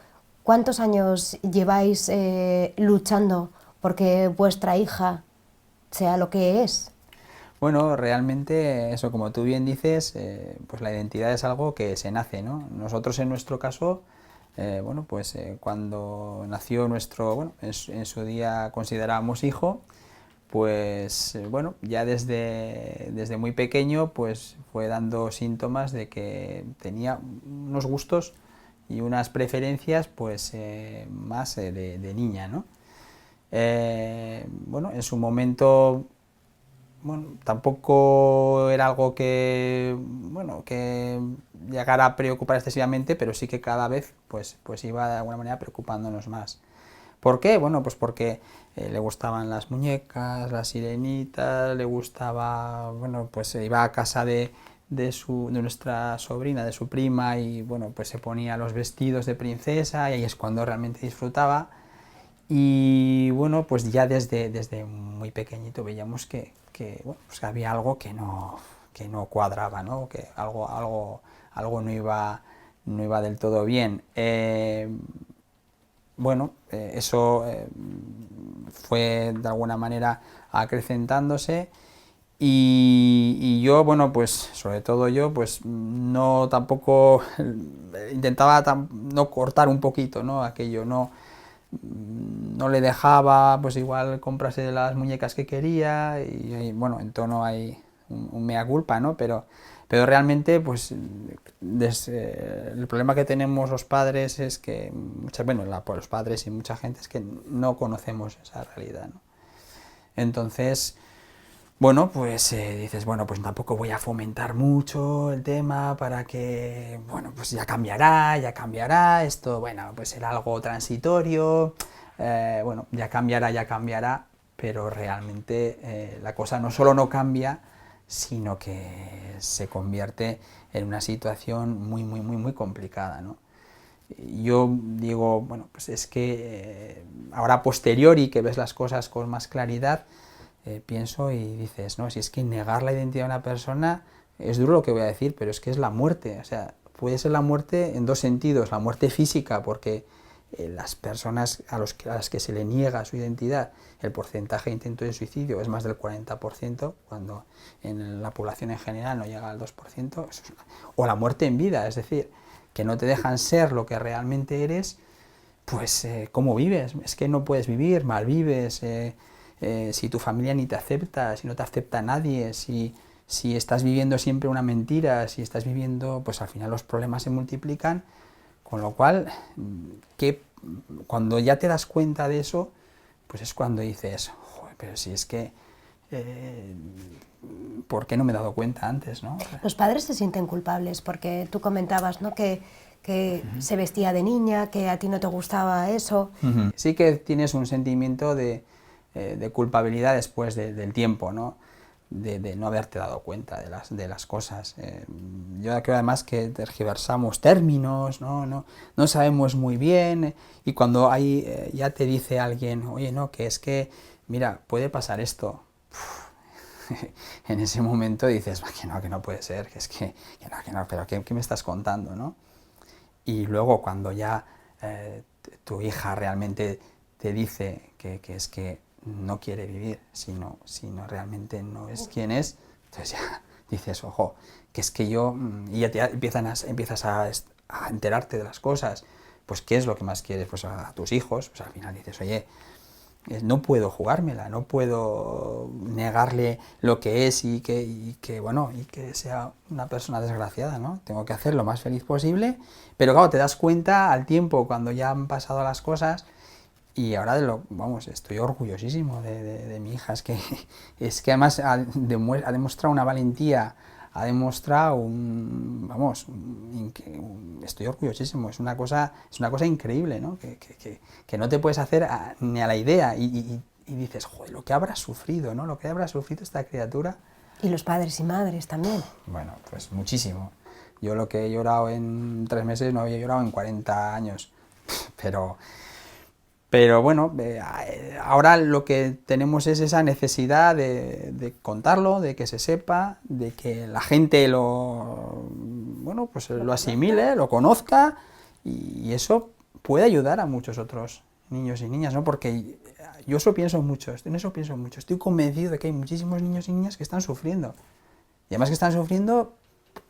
S6: ¿cuántos años lleváis luchando porque vuestra hija sea lo que es?
S3: Bueno, realmente eso, como tú bien dices, pues la identidad es algo que se nace, ¿no? Nosotros en nuestro caso bueno, pues cuando nació nuestro, bueno, en su día considerábamos hijo, pues bueno, ya desde muy pequeño pues fue dando síntomas de que tenía unos gustos y unas preferencias pues más de niña, ¿no? Bueno, en su momento, bueno, tampoco era algo que, bueno, que llegara a preocupar excesivamente, pero sí que cada vez pues iba de alguna manera preocupándonos más. ¿Por qué? Bueno, pues porque le gustaban las muñecas, las sirenitas, le gustaba, bueno, pues iba a casa de nuestra sobrina, de su prima, y bueno, pues se ponía los vestidos de princesa y ahí es cuando realmente disfrutaba. Y bueno, pues ya desde muy pequeñito veíamos que bueno, pues había algo que no cuadraba, ¿no? Que algo no iba del todo bien. Bueno, eso fue de alguna manera acrecentándose y yo, bueno, pues sobre todo yo, pues no tampoco intentaba no cortar un poquito, ¿no? Aquello, no le dejaba, pues igual comprarse las muñecas que quería y bueno, en tono hay un mea culpa, ¿no? Pero realmente, pues, el problema que tenemos los padres es que, los padres y mucha gente es que no conocemos esa realidad, ¿no? Entonces, bueno, pues dices, bueno, pues tampoco voy a fomentar mucho el tema para que, bueno, pues ya cambiará, esto, bueno, pues será algo transitorio, bueno, ya cambiará, pero realmente la cosa no solo no cambia, sino que se convierte en una situación muy complicada, ¿no? Yo digo, bueno, pues es que ahora a posteriori que ves las cosas con más claridad, pienso y dices, no, si es que negar la identidad de una persona, es duro lo que voy a decir, pero es que es la muerte, o sea, puede ser la muerte en dos sentidos, la muerte física, porque las personas a las que se le niega su identidad, el porcentaje de intento de suicidio es más del 40%, cuando en la población en general no llega al 2%, o la muerte en vida, es decir, que no te dejan ser lo que realmente eres, pues ¿cómo vives? Es que no puedes vivir, malvives, si tu familia ni te acepta, si no te acepta nadie, si estás viviendo siempre una mentira, si estás viviendo, pues al final los problemas se multiplican. Con lo cual, cuando ya te das cuenta de eso, pues es cuando dices, joder, pero si es que, ¿por qué no me he dado cuenta antes, no?
S6: Los padres se sienten culpables porque tú comentabas, ¿no?, que se vestía de niña, que a ti no te gustaba eso.
S3: Sí que tienes un sentimiento de culpabilidad después del tiempo, ¿no? De no haberte dado cuenta de las cosas. Yo creo además que tergiversamos términos, no sabemos muy bien, y cuando ya te dice alguien, oye, no, que es que, mira, puede pasar esto, en ese momento dices, que no puede ser, que no, pero ¿qué me estás contando, no? Y luego cuando ya tu hija realmente te dice que es que no quiere vivir, sino realmente no es quien es, entonces ya dices, ojo, que es que yo, y ya empiezas a enterarte de las cosas, pues ¿qué es lo que más quieres? Pues a tus hijos, pues al final dices, oye, no puedo jugármela, no puedo negarle lo que es y que sea una persona desgraciada, ¿no? Tengo que hacer lo más feliz posible, pero claro, te das cuenta al tiempo, cuando ya han pasado las cosas. Y ahora estoy orgullosísimo de mi hija, es que además ha demostrado una valentía, ha demostrado estoy orgullosísimo, es una cosa increíble, ¿no? Que no te puedes hacer ni a la idea y dices, joder, lo que habrá sufrido, ¿no? Lo que habrá sufrido esta criatura.
S6: Y los padres y madres también.
S3: Bueno, pues muchísimo. Yo lo que he llorado en 3 meses no había llorado en 40 años, Pero bueno, ahora lo que tenemos es esa necesidad de contarlo, de que se sepa, de que la gente lo asimile, lo conozca, y eso puede ayudar a muchos otros niños y niñas, ¿no? Porque yo en eso pienso mucho, estoy convencido de que hay muchísimos niños y niñas que están sufriendo, y además que están sufriendo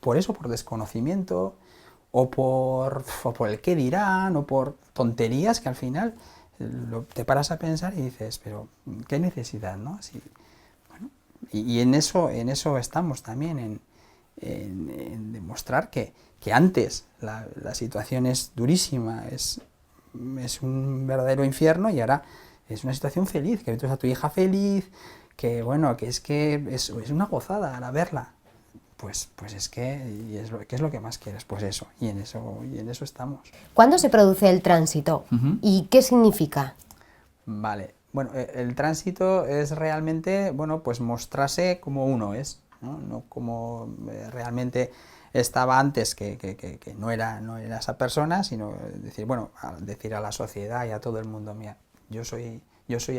S3: por desconocimiento, o por el qué dirán, o por tonterías que al final te paras a pensar y dices, pero qué necesidad, ¿no? Así, bueno, y en eso estamos también, en demostrar que antes la situación es durísima, es un verdadero infierno, y ahora es una situación feliz, que ves a tu hija feliz, que bueno, que es una gozada al verla. Pues es que ¿qué es lo que más quieres? Pues eso, y en eso estamos.
S6: ¿Cuándo se produce el tránsito? ¿Y qué significa?
S3: Vale, bueno, el tránsito es realmente, bueno, pues mostrarse como uno es, no como realmente estaba antes, que no era esa persona, sino decir, bueno, decir a la sociedad y a todo el mundo, mira, yo soy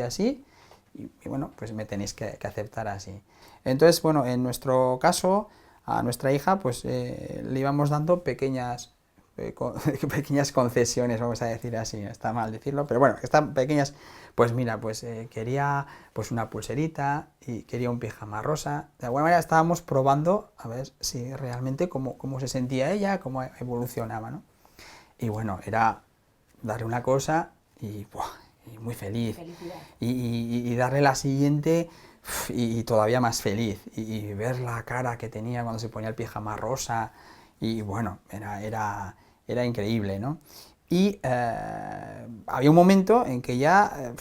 S3: así, y bueno, pues me tenéis que aceptar así. Entonces, bueno, en nuestro caso, a nuestra hija, pues le íbamos dando pequeñas concesiones, vamos a decir así, está mal decirlo, pero bueno, están pequeñas, pues mira, pues quería pues una pulserita y quería un pijama rosa. De alguna manera estábamos probando a ver si realmente cómo se sentía ella, cómo evolucionaba, ¿no? Y bueno, era darle una cosa y muy feliz. Y darle la siguiente y todavía más feliz. Y ver la cara que tenía cuando se ponía el pijama rosa. Y bueno, era increíble, ¿no? Y había un momento en que ya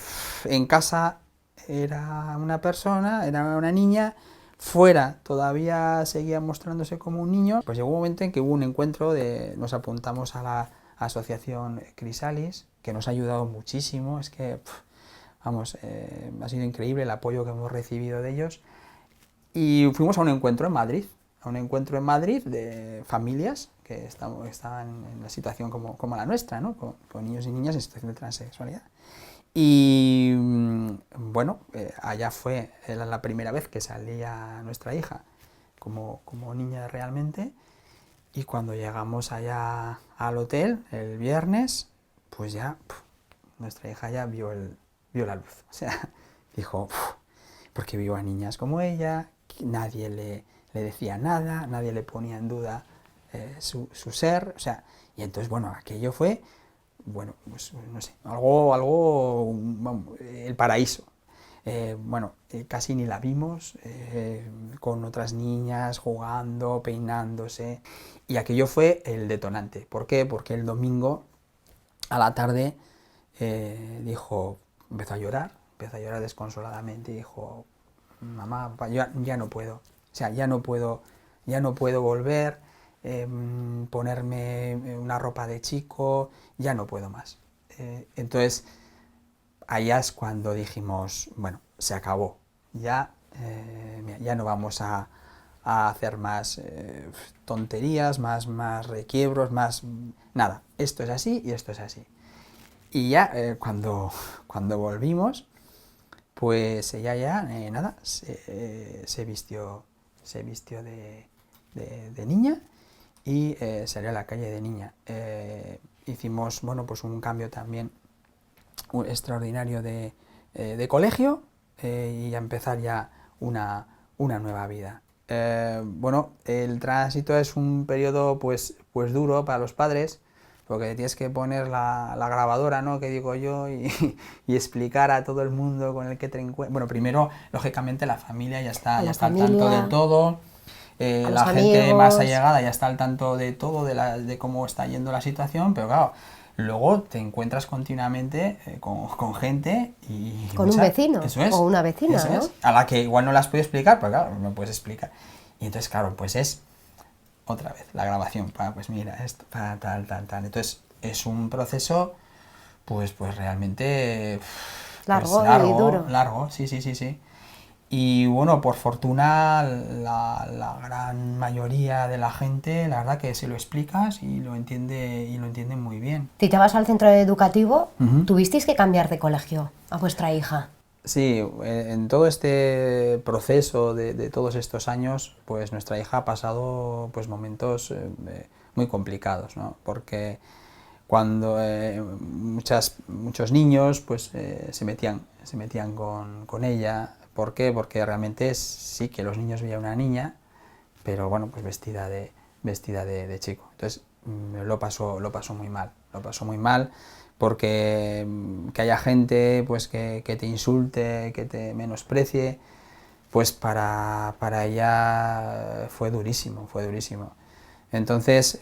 S3: en casa era una persona, era una niña, fuera todavía seguía mostrándose como un niño. Pues llegó un momento en que hubo un encuentro, nos apuntamos a la asociación Crisalis, que nos ha ayudado muchísimo, es que, vamos, ha sido increíble el apoyo que hemos recibido de ellos. Y fuimos a un encuentro en Madrid, de familias que estaban en la situación como la nuestra, ¿no? Con niños y niñas en situación de transexualidad. Y bueno, allá fue la primera vez que salía nuestra hija como niña realmente, y cuando llegamos allá al hotel el viernes, pues ya nuestra hija ya vio la luz. O sea, dijo, porque vio a niñas como ella, nadie le decía nada, nadie le ponía en duda su ser, o sea, y entonces, bueno, aquello fue, bueno, pues no sé, algo vamos, el paraíso. Casi ni la vimos, con otras niñas jugando, peinándose, y aquello fue el detonante. ¿Por qué? Porque el domingo a la tarde empezó a llorar desconsoladamente y dijo, mamá, papá, yo ya no puedo, o sea, ya no puedo volver, ponerme una ropa de chico, ya no puedo más. Entonces, allá es cuando dijimos, bueno, se acabó, ya no vamos a hacer más tonterías, más requiebros, más nada, esto es así y esto es así. Y ya cuando volvimos, pues ella ya se vistió de niña y salió a la calle de niña. Hicimos, bueno, pues un cambio también extraordinario de colegio, y a empezar ya una nueva vida. Bueno, el tránsito es un periodo pues duro para los padres, porque tienes que poner la grabadora, ¿no?, que digo yo, y explicar a todo el mundo con el que te encuentras. Bueno, primero, lógicamente, la familia ya está al tanto de todo, la gente más allegada ya está al tanto de todo, de cómo está yendo la situación, pero claro, luego te encuentras continuamente con gente y...
S6: Con un vecino o una vecina,
S3: eso
S6: ¿no?
S3: es, a la que igual no las puedes explicar, pero claro, no puedes explicar. Y entonces, claro, pues es otra vez la grabación, pues mira, esto, tal. Entonces, es un proceso, pues realmente...
S6: largo y duro.
S3: Largo, sí. Y bueno, por fortuna, la gran mayoría de la gente, la verdad que se lo explicas y lo entiende muy bien.
S6: Citabas al centro educativo, ¿tuvisteis que cambiar de colegio a vuestra hija?
S3: Sí, en todo este proceso de todos estos años, pues nuestra hija ha pasado pues momentos muy complicados, ¿no? Porque cuando muchos niños pues se metían con ella. ¿Por qué? Porque realmente sí que los niños veían una niña, pero bueno, pues vestida de chico. Entonces, lo pasó muy mal, porque que haya gente pues que te insulte, que te menosprecie, pues para ella fue durísimo. Entonces,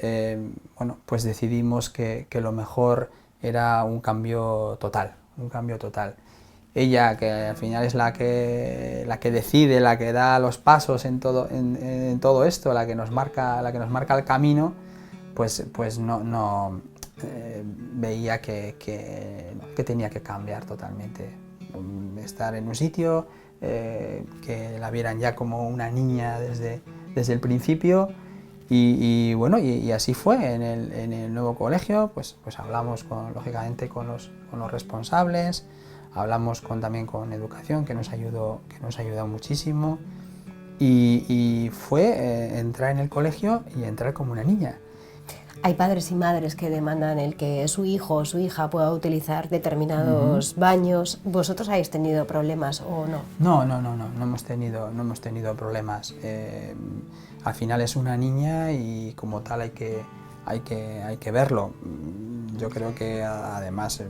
S3: bueno, pues decidimos que lo mejor era un cambio total. Ella, que al final es la que decide, la que da los pasos en todo esto, la que nos marca el camino, pues no veía que tenía que cambiar totalmente. Estar en un sitio, que la vieran ya como una niña desde el principio. Y bueno, y así fue. En el nuevo colegio, pues hablamos lógicamente con los responsables, hablamos también con educación, que nos ayudó muchísimo, y fue entrar en el colegio y entrar como una niña.
S6: Hay padres y madres que demandan el que su hijo o su hija pueda utilizar determinados baños. ¿Vosotros habéis tenido problemas o no?
S3: No hemos tenido problemas. Al final es una niña y como tal hay que verlo. Yo creo que además,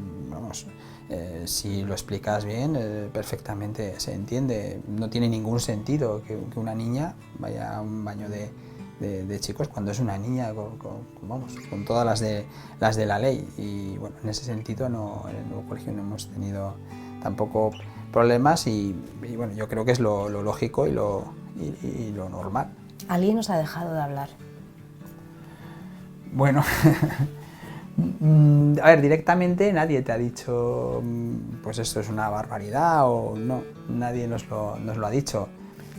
S3: si lo explicas bien, perfectamente se entiende. No tiene ningún sentido que una niña vaya a un baño de chicos cuando es una niña con todas las de la ley. Y bueno, en ese sentido en el nuevo colegio no hemos tenido tampoco problemas, y bueno, yo creo que es lo lógico y lo normal.
S6: ¿Alguien os ha dejado de hablar?
S3: Bueno, a ver, directamente nadie te ha dicho pues esto es una barbaridad, o no, nadie nos lo ha dicho.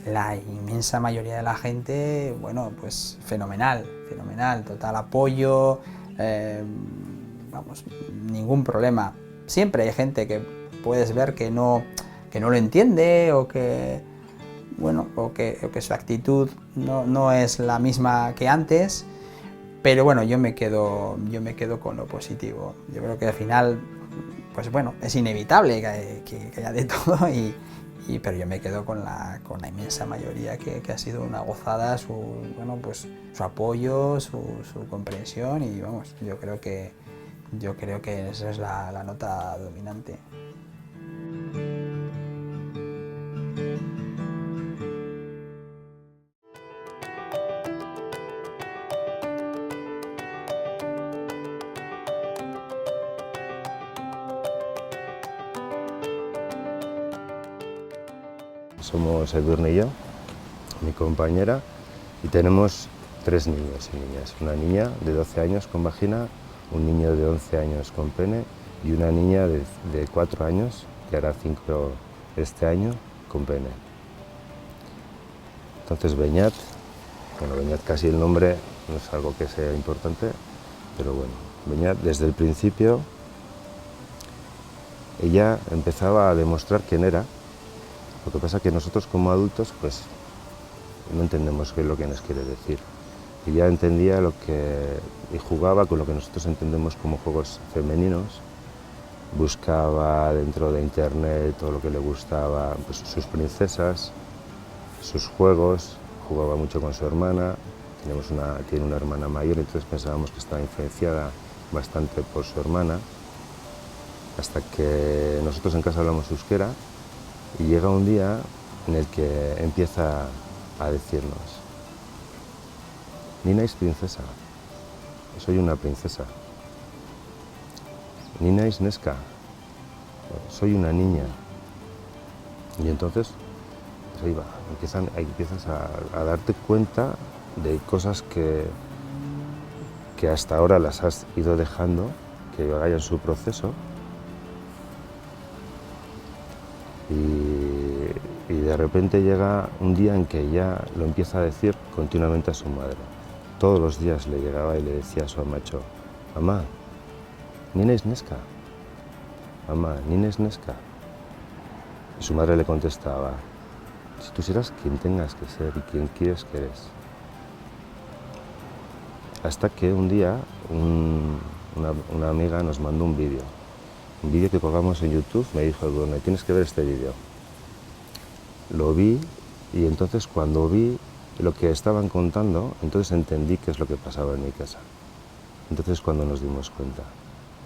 S3: La inmensa mayoría de la gente, bueno, pues fenomenal, total apoyo, ningún problema. Siempre hay gente que puedes ver que no lo entiende, o que su actitud no es la misma que antes, pero bueno, yo me quedo con lo positivo. Yo creo que al final, pues bueno, es inevitable que haya de todo, pero yo me quedo con la inmensa mayoría que ha sido una gozada su apoyo, su comprensión, y vamos, yo creo que esa es la nota dominante.
S1: Somos Edurne y yo, mi compañera, y tenemos 3 niños y niñas. Una niña de 12 años con vagina, un niño de 11 años con pene y una niña de 4 años, que hará 5 este año, con pene. Entonces Beñat casi el nombre no es algo que sea importante, pero bueno, Beñat desde el principio ella empezaba a demostrar quién era. Lo que pasa es que nosotros como adultos pues no entendemos qué es lo que nos quiere decir. Ella entendía y jugaba con lo que nosotros entendemos como juegos femeninos. Buscaba dentro de internet todo lo que le gustaba, pues sus princesas, sus juegos, jugaba mucho con su hermana. Tiene una hermana mayor, entonces pensábamos que estaba influenciada bastante por su hermana, hasta que nosotros en casa hablamos euskera. Y llega un día en el que empieza a decirnos: Nina es princesa, soy una princesa. Nina es Neska, soy una niña. Y entonces, pues ahí va, empiezas a darte cuenta de cosas que hasta ahora las has ido dejando, que vayan su proceso. Y de repente llega un día en que ella lo empieza a decir continuamente a su madre. Todos los días le llegaba y le decía a su amacho: mamá, Nina es Neska, mamá, Nina es Neska. Y su madre le contestaba: si tú serás quien tengas que ser y quien quieres que eres. Hasta que un día una amiga nos mandó un vídeo que colgamos en YouTube. Me dijo: Edurne, tienes que ver este vídeo. Lo vi, y entonces cuando vi lo que estaban contando, entonces entendí qué es lo que pasaba en mi casa. Entonces cuando nos dimos cuenta.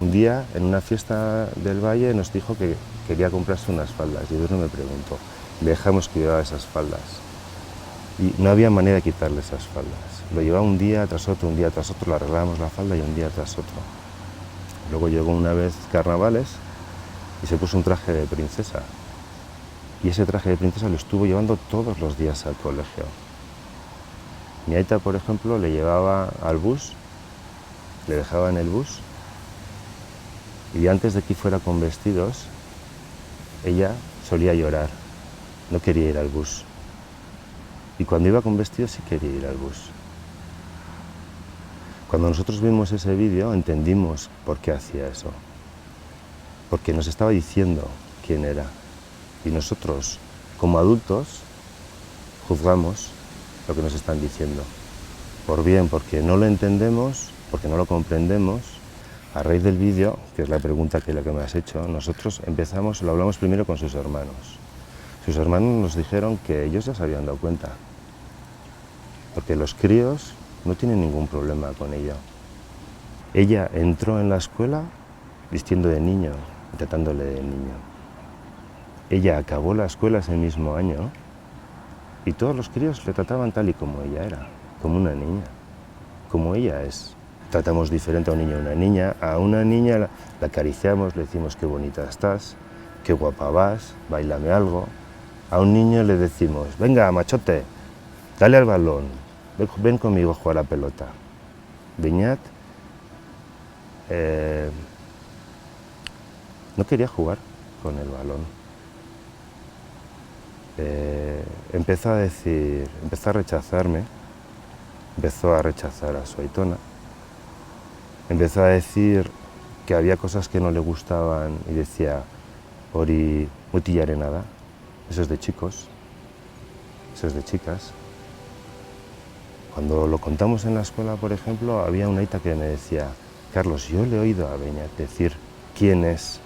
S1: Un día en una fiesta del Valle nos dijo que quería comprarse unas faldas y entonces no me preguntó. Le dejamos que llevaba esas faldas y no había manera de quitarle esas faldas. Lo llevaba un día tras otro, le arreglábamos la falda y un día tras otro. Luego llegó una vez carnavales y se puso un traje de princesa. Y ese traje de princesa lo estuvo llevando todos los días al colegio. Mi aita, por ejemplo, le llevaba al bus, le dejaba en el bus y antes de que fuera con vestidos, ella solía llorar, no quería ir al bus. Y cuando iba con vestidos sí quería ir al bus. Cuando nosotros vimos ese vídeo entendimos por qué hacía eso. Porque nos estaba diciendo quién era. Y nosotros, como adultos, juzgamos lo que nos están diciendo. Por bien, porque no lo entendemos, porque no lo comprendemos. A raíz del vídeo, que es la pregunta que me has hecho, nosotros lo hablamos primero con sus hermanos. Sus hermanos nos dijeron que ellos ya se habían dado cuenta. Porque los críos no tienen ningún problema con ello. Ella entró en la escuela vistiendo de niño, tratándole de niño. Ella acabó la escuela ese mismo año y todos los críos le trataban tal y como ella era, como una niña, como ella es. Tratamos diferente a un niño y una niña. A una niña la acariciamos, le decimos qué bonita estás, qué guapa vas, báilame algo. A un niño le decimos, venga machote, dale al balón, ven conmigo a jugar a la pelota. Beñat no quería jugar con el balón. Empezó a rechazarme, empezó a rechazar a su aitona, empezó a decir que había cosas que no le gustaban y decía, hori mutilarenada, eso es de chicos, eso es de chicas. Cuando lo contamos en la escuela, por ejemplo, había una aita que me decía, Carlos, yo le he oído a Beñat decir quién es.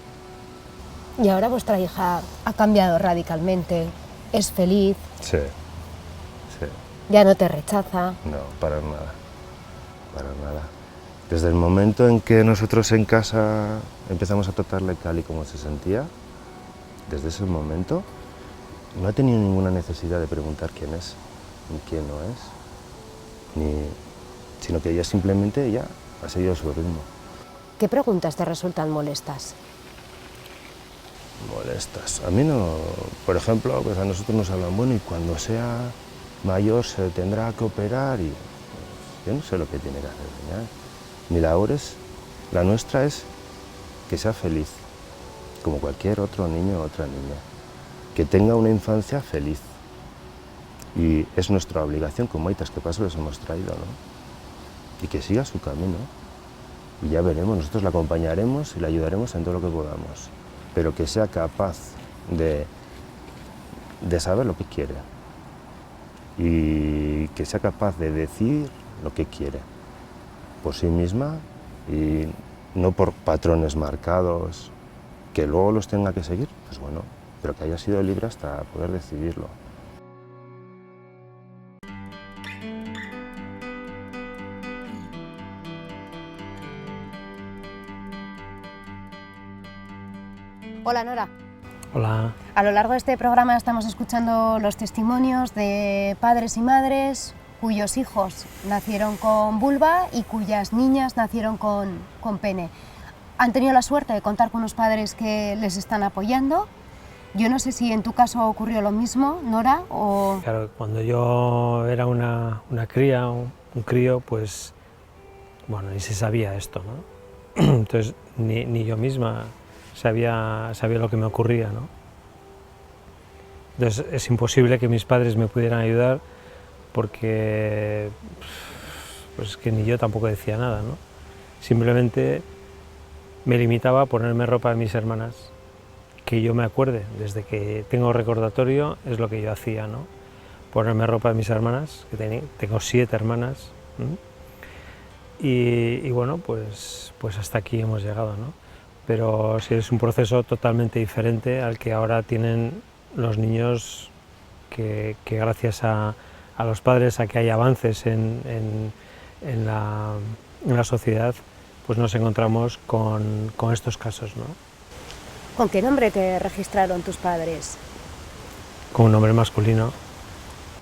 S6: Y ahora vuestra hija ha cambiado radicalmente, es feliz.
S1: Sí, sí.
S6: Ya no te rechaza.
S1: No, para nada, para nada. Desde el momento en que nosotros en casa empezamos a tratarle tal y como se sentía, desde ese momento no ha tenido ninguna necesidad de preguntar quién es ni quién no es, sino que ella simplemente ha seguido su ritmo.
S6: ¿Qué preguntas te resultan molestas?
S1: Molestas. A mí no, por ejemplo, pues a nosotros nos hablan, bueno, y cuando sea mayor se tendrá que operar y pues, yo no sé lo que tiene que hacer. ¿Ya? Mi labor la nuestra es que sea feliz, como cualquier otro niño o otra niña, que tenga una infancia feliz. Y es nuestra obligación como aitas, que paso les hemos traído, ¿no? Y que siga su camino. Y ya veremos, nosotros la acompañaremos y la ayudaremos en todo lo que podamos, pero que sea capaz de saber lo que quiere y que sea capaz de decir lo que quiere por sí misma y no por patrones marcados, que luego los tenga que seguir, pues bueno, pero que haya sido libre hasta poder decidirlo.
S6: Hola Nora.
S5: Hola.
S6: A lo largo de este programa estamos escuchando los testimonios de padres y madres cuyos hijos nacieron con vulva y cuyas niñas nacieron con pene. Han tenido la suerte de contar con unos padres que les están apoyando. Yo no sé si en tu caso ocurrió lo mismo, Nora, o...
S5: Claro, cuando yo era una cría, un crío, pues, bueno, ni se sabía esto, ¿no? Entonces, ni yo misma sabía lo que me ocurría, ¿no? Entonces, es imposible que mis padres me pudieran ayudar porque, pues, que ni yo tampoco decía nada, ¿no? Simplemente me limitaba a ponerme ropa de mis hermanas, que yo me acuerde, desde que tengo recordatorio es lo que yo hacía, ¿no? Ponerme ropa de mis hermanas, que tengo 7 hermanas, ¿no? Y bueno, pues hasta aquí hemos llegado, ¿no? Pero sí es un proceso totalmente diferente al que ahora tienen los niños, que gracias a los padres, a que hay avances en la sociedad, pues nos encontramos con estos casos, ¿no?
S6: ¿Con qué nombre te registraron tus padres?
S5: Con un nombre masculino,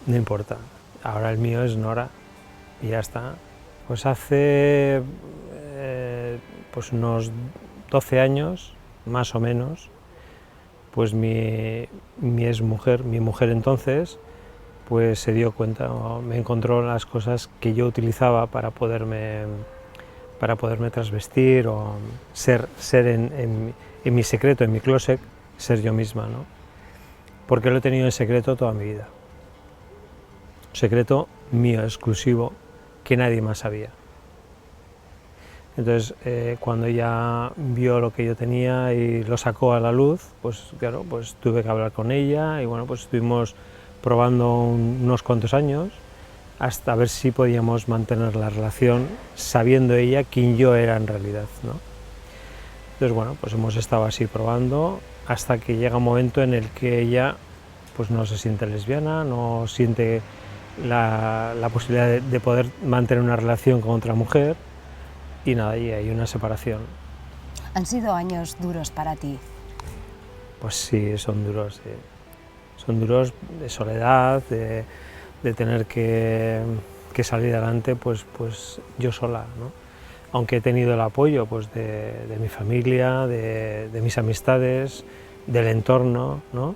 S5: no importa. Ahora el mío es Nora y ya está. Pues hace pues unos 12 años, más o menos, pues mi mujer entonces, pues se dio cuenta, me encontró las cosas que yo utilizaba para poderme trasvestir o ser en mi secreto, en mi closet, ser yo misma, ¿no? Porque lo he tenido en secreto toda mi vida. Un secreto mío, exclusivo, que nadie más sabía. Entonces, cuando ella vio lo que yo tenía y lo sacó a la luz, pues claro, pues tuve que hablar con ella y bueno, pues estuvimos probando unos cuantos años hasta ver si podíamos mantener la relación sabiendo ella quién yo era en realidad, ¿no? Entonces, bueno, pues hemos estado así probando hasta que llega un momento en el que ella pues no se siente lesbiana, no siente la posibilidad de poder mantener una relación con otra mujer y nada, y hay una separación.
S6: ¿Han sido años duros para ti?
S5: Pues sí, son duros, sí. Son duros de soledad, de tener que salir adelante pues yo sola, ¿no? Aunque he tenido el apoyo pues, de mi familia, de mis amistades, del entorno, ¿no?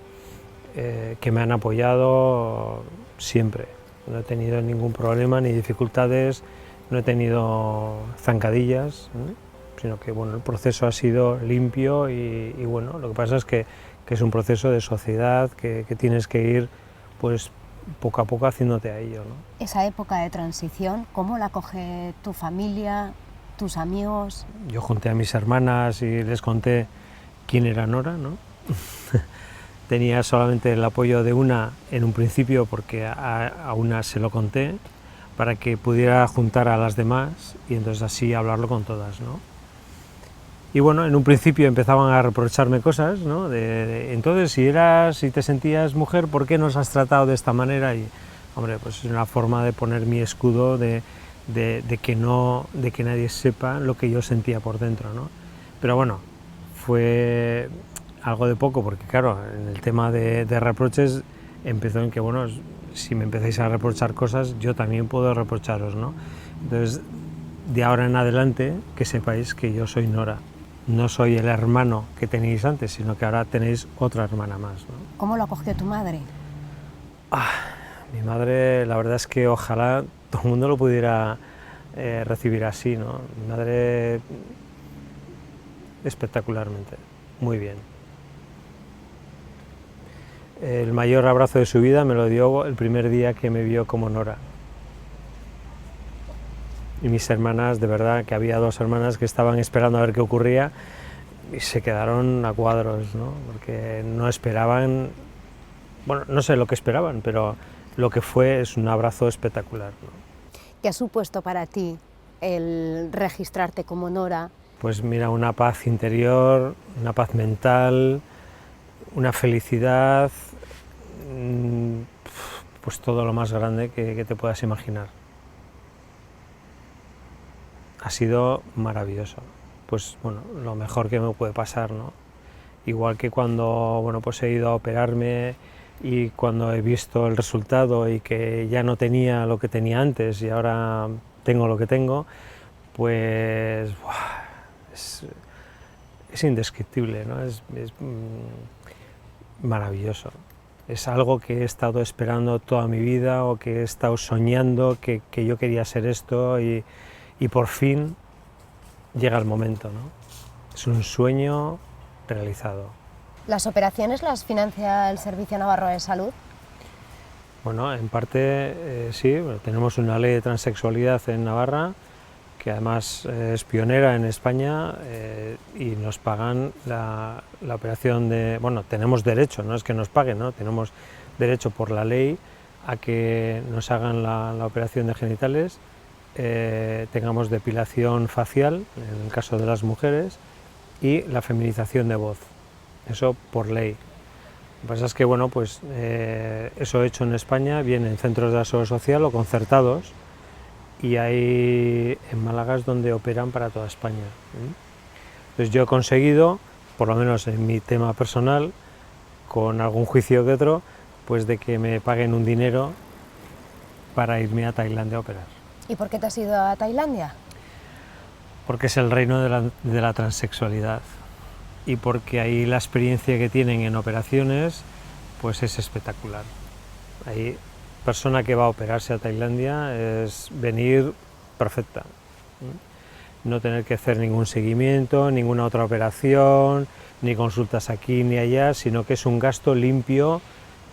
S5: Que me han apoyado siempre. No he tenido ningún problema ni dificultades, no he tenido zancadillas, ¿no? Sino que bueno, el proceso ha sido limpio y bueno, lo que pasa es que es un proceso de sociedad que tienes que ir pues poco a poco haciéndote a ello, ¿no?
S6: Esa época de transición, ¿cómo la coge tu familia, tus amigos?
S5: Yo junté a mis hermanas y les conté quién era Nora, ¿no? Tenía solamente el apoyo de una en un principio porque a una se lo conté para que pudiera juntar a las demás y entonces así hablarlo con todas, ¿no? Y bueno, en un principio empezaban a reprocharme cosas, ¿no? Entonces, si te sentías mujer, ¿por qué nos has tratado de esta manera? Y, hombre, pues es una forma de poner mi escudo de que nadie sepa lo que yo sentía por dentro, ¿no? Pero bueno, fue algo de poco, porque claro, en el tema de reproches empezó en que, bueno, si me empezáis a reprochar cosas, yo también puedo reprocharos, ¿no? Entonces, de ahora en adelante, que sepáis que yo soy Nora. No soy el hermano que teníais antes, sino que ahora tenéis otra hermana más, ¿no?
S6: ¿Cómo lo acogió tu madre?
S5: Mi madre, la verdad es que ojalá todo el mundo lo pudiera recibir así, ¿no? Mi madre, espectacularmente, muy bien. El mayor abrazo de su vida me lo dio el primer día que me vio como Nora. Y mis hermanas, de verdad, que había dos hermanas que estaban esperando a ver qué ocurría y se quedaron a cuadros, ¿no? Porque no esperaban, bueno, no sé lo que esperaban, pero lo que fue es un abrazo espectacular, ¿no?
S6: ¿Qué ha supuesto para ti el registrarte como Nora?
S5: Pues mira, una paz interior, una paz mental, una felicidad, pues todo lo más grande que te puedas imaginar. Ha sido maravilloso, pues bueno, lo mejor que me puede pasar, ¿no? Igual que cuando, bueno, pues he ido a operarme y cuando he visto el resultado y que ya no tenía lo que tenía antes y ahora tengo lo que tengo, pues es indescriptible, ¿no? Es maravilloso. Es algo que he estado esperando toda mi vida o que he estado soñando, que yo quería ser esto y por fin llega el momento, ¿no? Es un sueño realizado.
S6: ¿Las operaciones las financia el Servicio Navarro de Salud?
S5: Bueno, en parte sí, tenemos una ley de transexualidad en Navarra que además es pionera en España y nos pagan la operación de... Bueno, tenemos derecho, no es que nos paguen, ¿no? Tenemos derecho por la ley a que nos hagan la operación de genitales, tengamos depilación facial, en el caso de las mujeres, y la feminización de voz, eso por ley. Lo que pasa es que, bueno, pues eso hecho en España viene en centros de apoyo social o concertados y hay en Málaga es donde operan para toda España. Entonces yo he conseguido, por lo menos en mi tema personal, con algún juicio que otro, pues de que me paguen un dinero para irme a Tailandia a operar.
S6: ¿Y por qué te has ido a Tailandia?
S5: Porque es el reino de la transexualidad y porque ahí la experiencia que tienen en operaciones pues es espectacular. Ahí persona que va a operarse a Tailandia es venir perfecta, no tener que hacer ningún seguimiento, ninguna otra operación, ni consultas aquí ni allá, sino que es un gasto limpio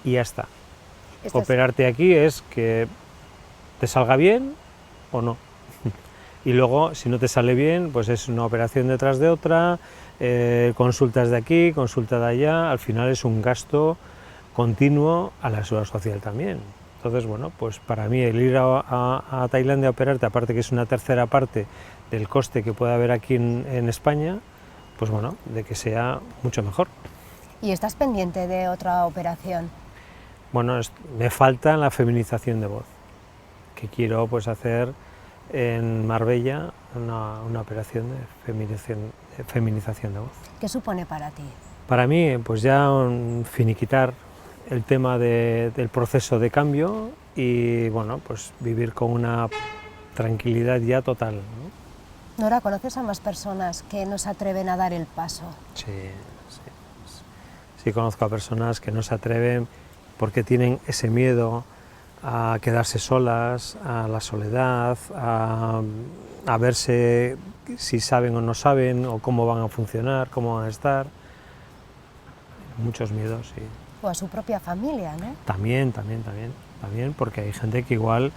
S5: y ya está. Operarte aquí es que te salga bien o no. Y luego, si no te sale bien, pues es una operación detrás de otra, consultas de aquí, consulta de allá, al final es un gasto continuo a la seguridad social también. Entonces, bueno, pues para mí el ir a Tailandia a operarte, aparte que es una tercera parte del coste que puede haber aquí en España, pues bueno, de que sea mucho mejor.
S6: ¿Y estás pendiente de otra operación?
S5: Bueno, me falta la feminización de voz, que quiero pues hacer en Marbella una operación de feminización de voz.
S6: ¿Qué supone para ti?
S5: Para mí, pues ya finiquitar el tema del proceso de cambio y bueno, pues vivir con una tranquilidad ya total, ¿no?
S6: Nora, ¿conoces a más personas que no se atreven a dar el paso?
S5: Sí, conozco a personas que no se atreven porque tienen ese miedo a quedarse solas, a la soledad, a verse si saben o no saben, o cómo van a funcionar, cómo van a estar. Muchos miedos, sí.
S6: O a su propia familia, ¿no?
S5: También, porque hay gente que igual,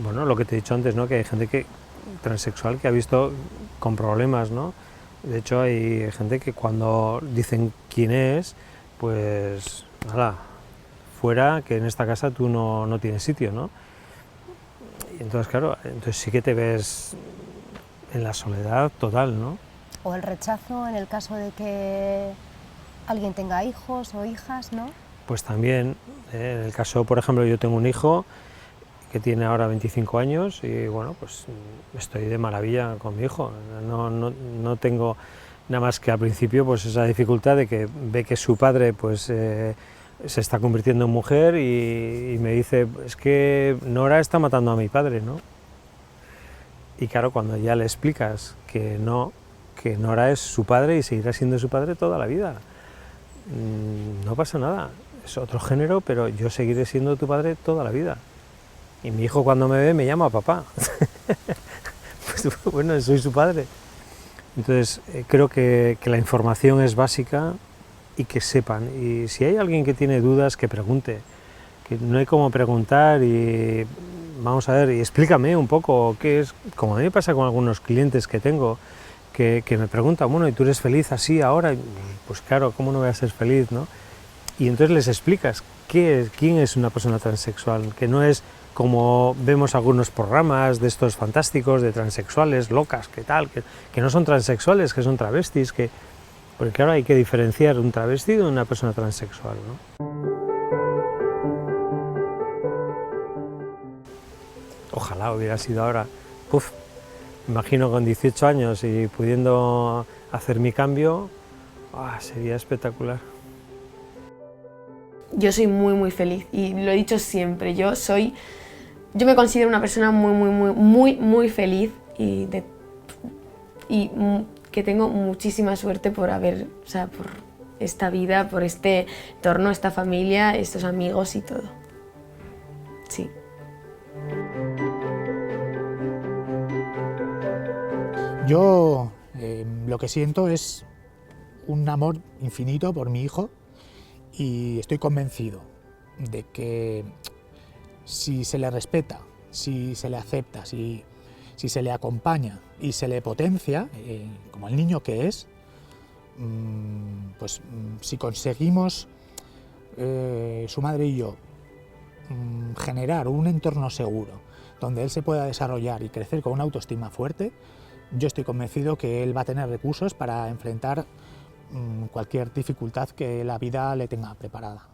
S5: bueno, lo que te he dicho antes, ¿no? Que hay gente transexual que ha visto con problemas, ¿no? De hecho, hay gente que cuando dicen quién es, pues, nada, fuera, que en esta casa tú no tienes sitio, ¿no? Y entonces, claro, entonces sí que te ves en la soledad total, ¿no?
S6: O el rechazo en el caso de que alguien tenga hijos o hijas, ¿no?
S5: Pues también, en el caso, por ejemplo, yo tengo un hijo que tiene ahora 25 años y bueno, pues estoy de maravilla con mi hijo. No tengo nada más que al principio pues esa dificultad de que ve que su padre pues se está convirtiendo en mujer y me dice, es que Nora está matando a mi padre, ¿no? Y claro, cuando ya le explicas que no, que Nora es su padre y seguirá siendo su padre toda la vida, no pasa nada, es otro género, pero yo seguiré siendo tu padre toda la vida. Y mi hijo cuando me ve me llama papá. Pues bueno, soy su padre. Entonces creo que la información es básica y que sepan. Y si hay alguien que tiene dudas, que pregunte. Que no hay como preguntar y vamos a ver, y explícame un poco qué es. Como a mí me pasa con algunos clientes que tengo, que me preguntan, bueno, ¿y tú eres feliz así ahora? Pues claro, ¿cómo no voy a ser feliz, no? Y entonces les explicas quién es una persona transexual, que no es como vemos algunos programas de estos fantásticos de transexuales locas, que tal, que no son transexuales, que son travestis, porque claro, hay que diferenciar un travesti de una persona transexual, ¿no? Ojalá hubiera sido ahora, me imagino con 18 años y pudiendo hacer mi cambio, sería espectacular.
S2: Yo soy muy feliz y lo he dicho siempre, yo me considero una persona muy feliz y que tengo muchísima suerte por por esta vida, por este entorno, esta familia, estos amigos y todo. Sí.
S4: Yo lo que siento es un amor infinito por mi hijo y estoy convencido de que si se le respeta, si se le acepta, si se le acompaña y se le potencia, como el niño que es, pues si conseguimos, su madre y yo, generar un entorno seguro donde él se pueda desarrollar y crecer con una autoestima fuerte, yo estoy convencido que él va a tener recursos para enfrentar cualquier dificultad que la vida le tenga preparada.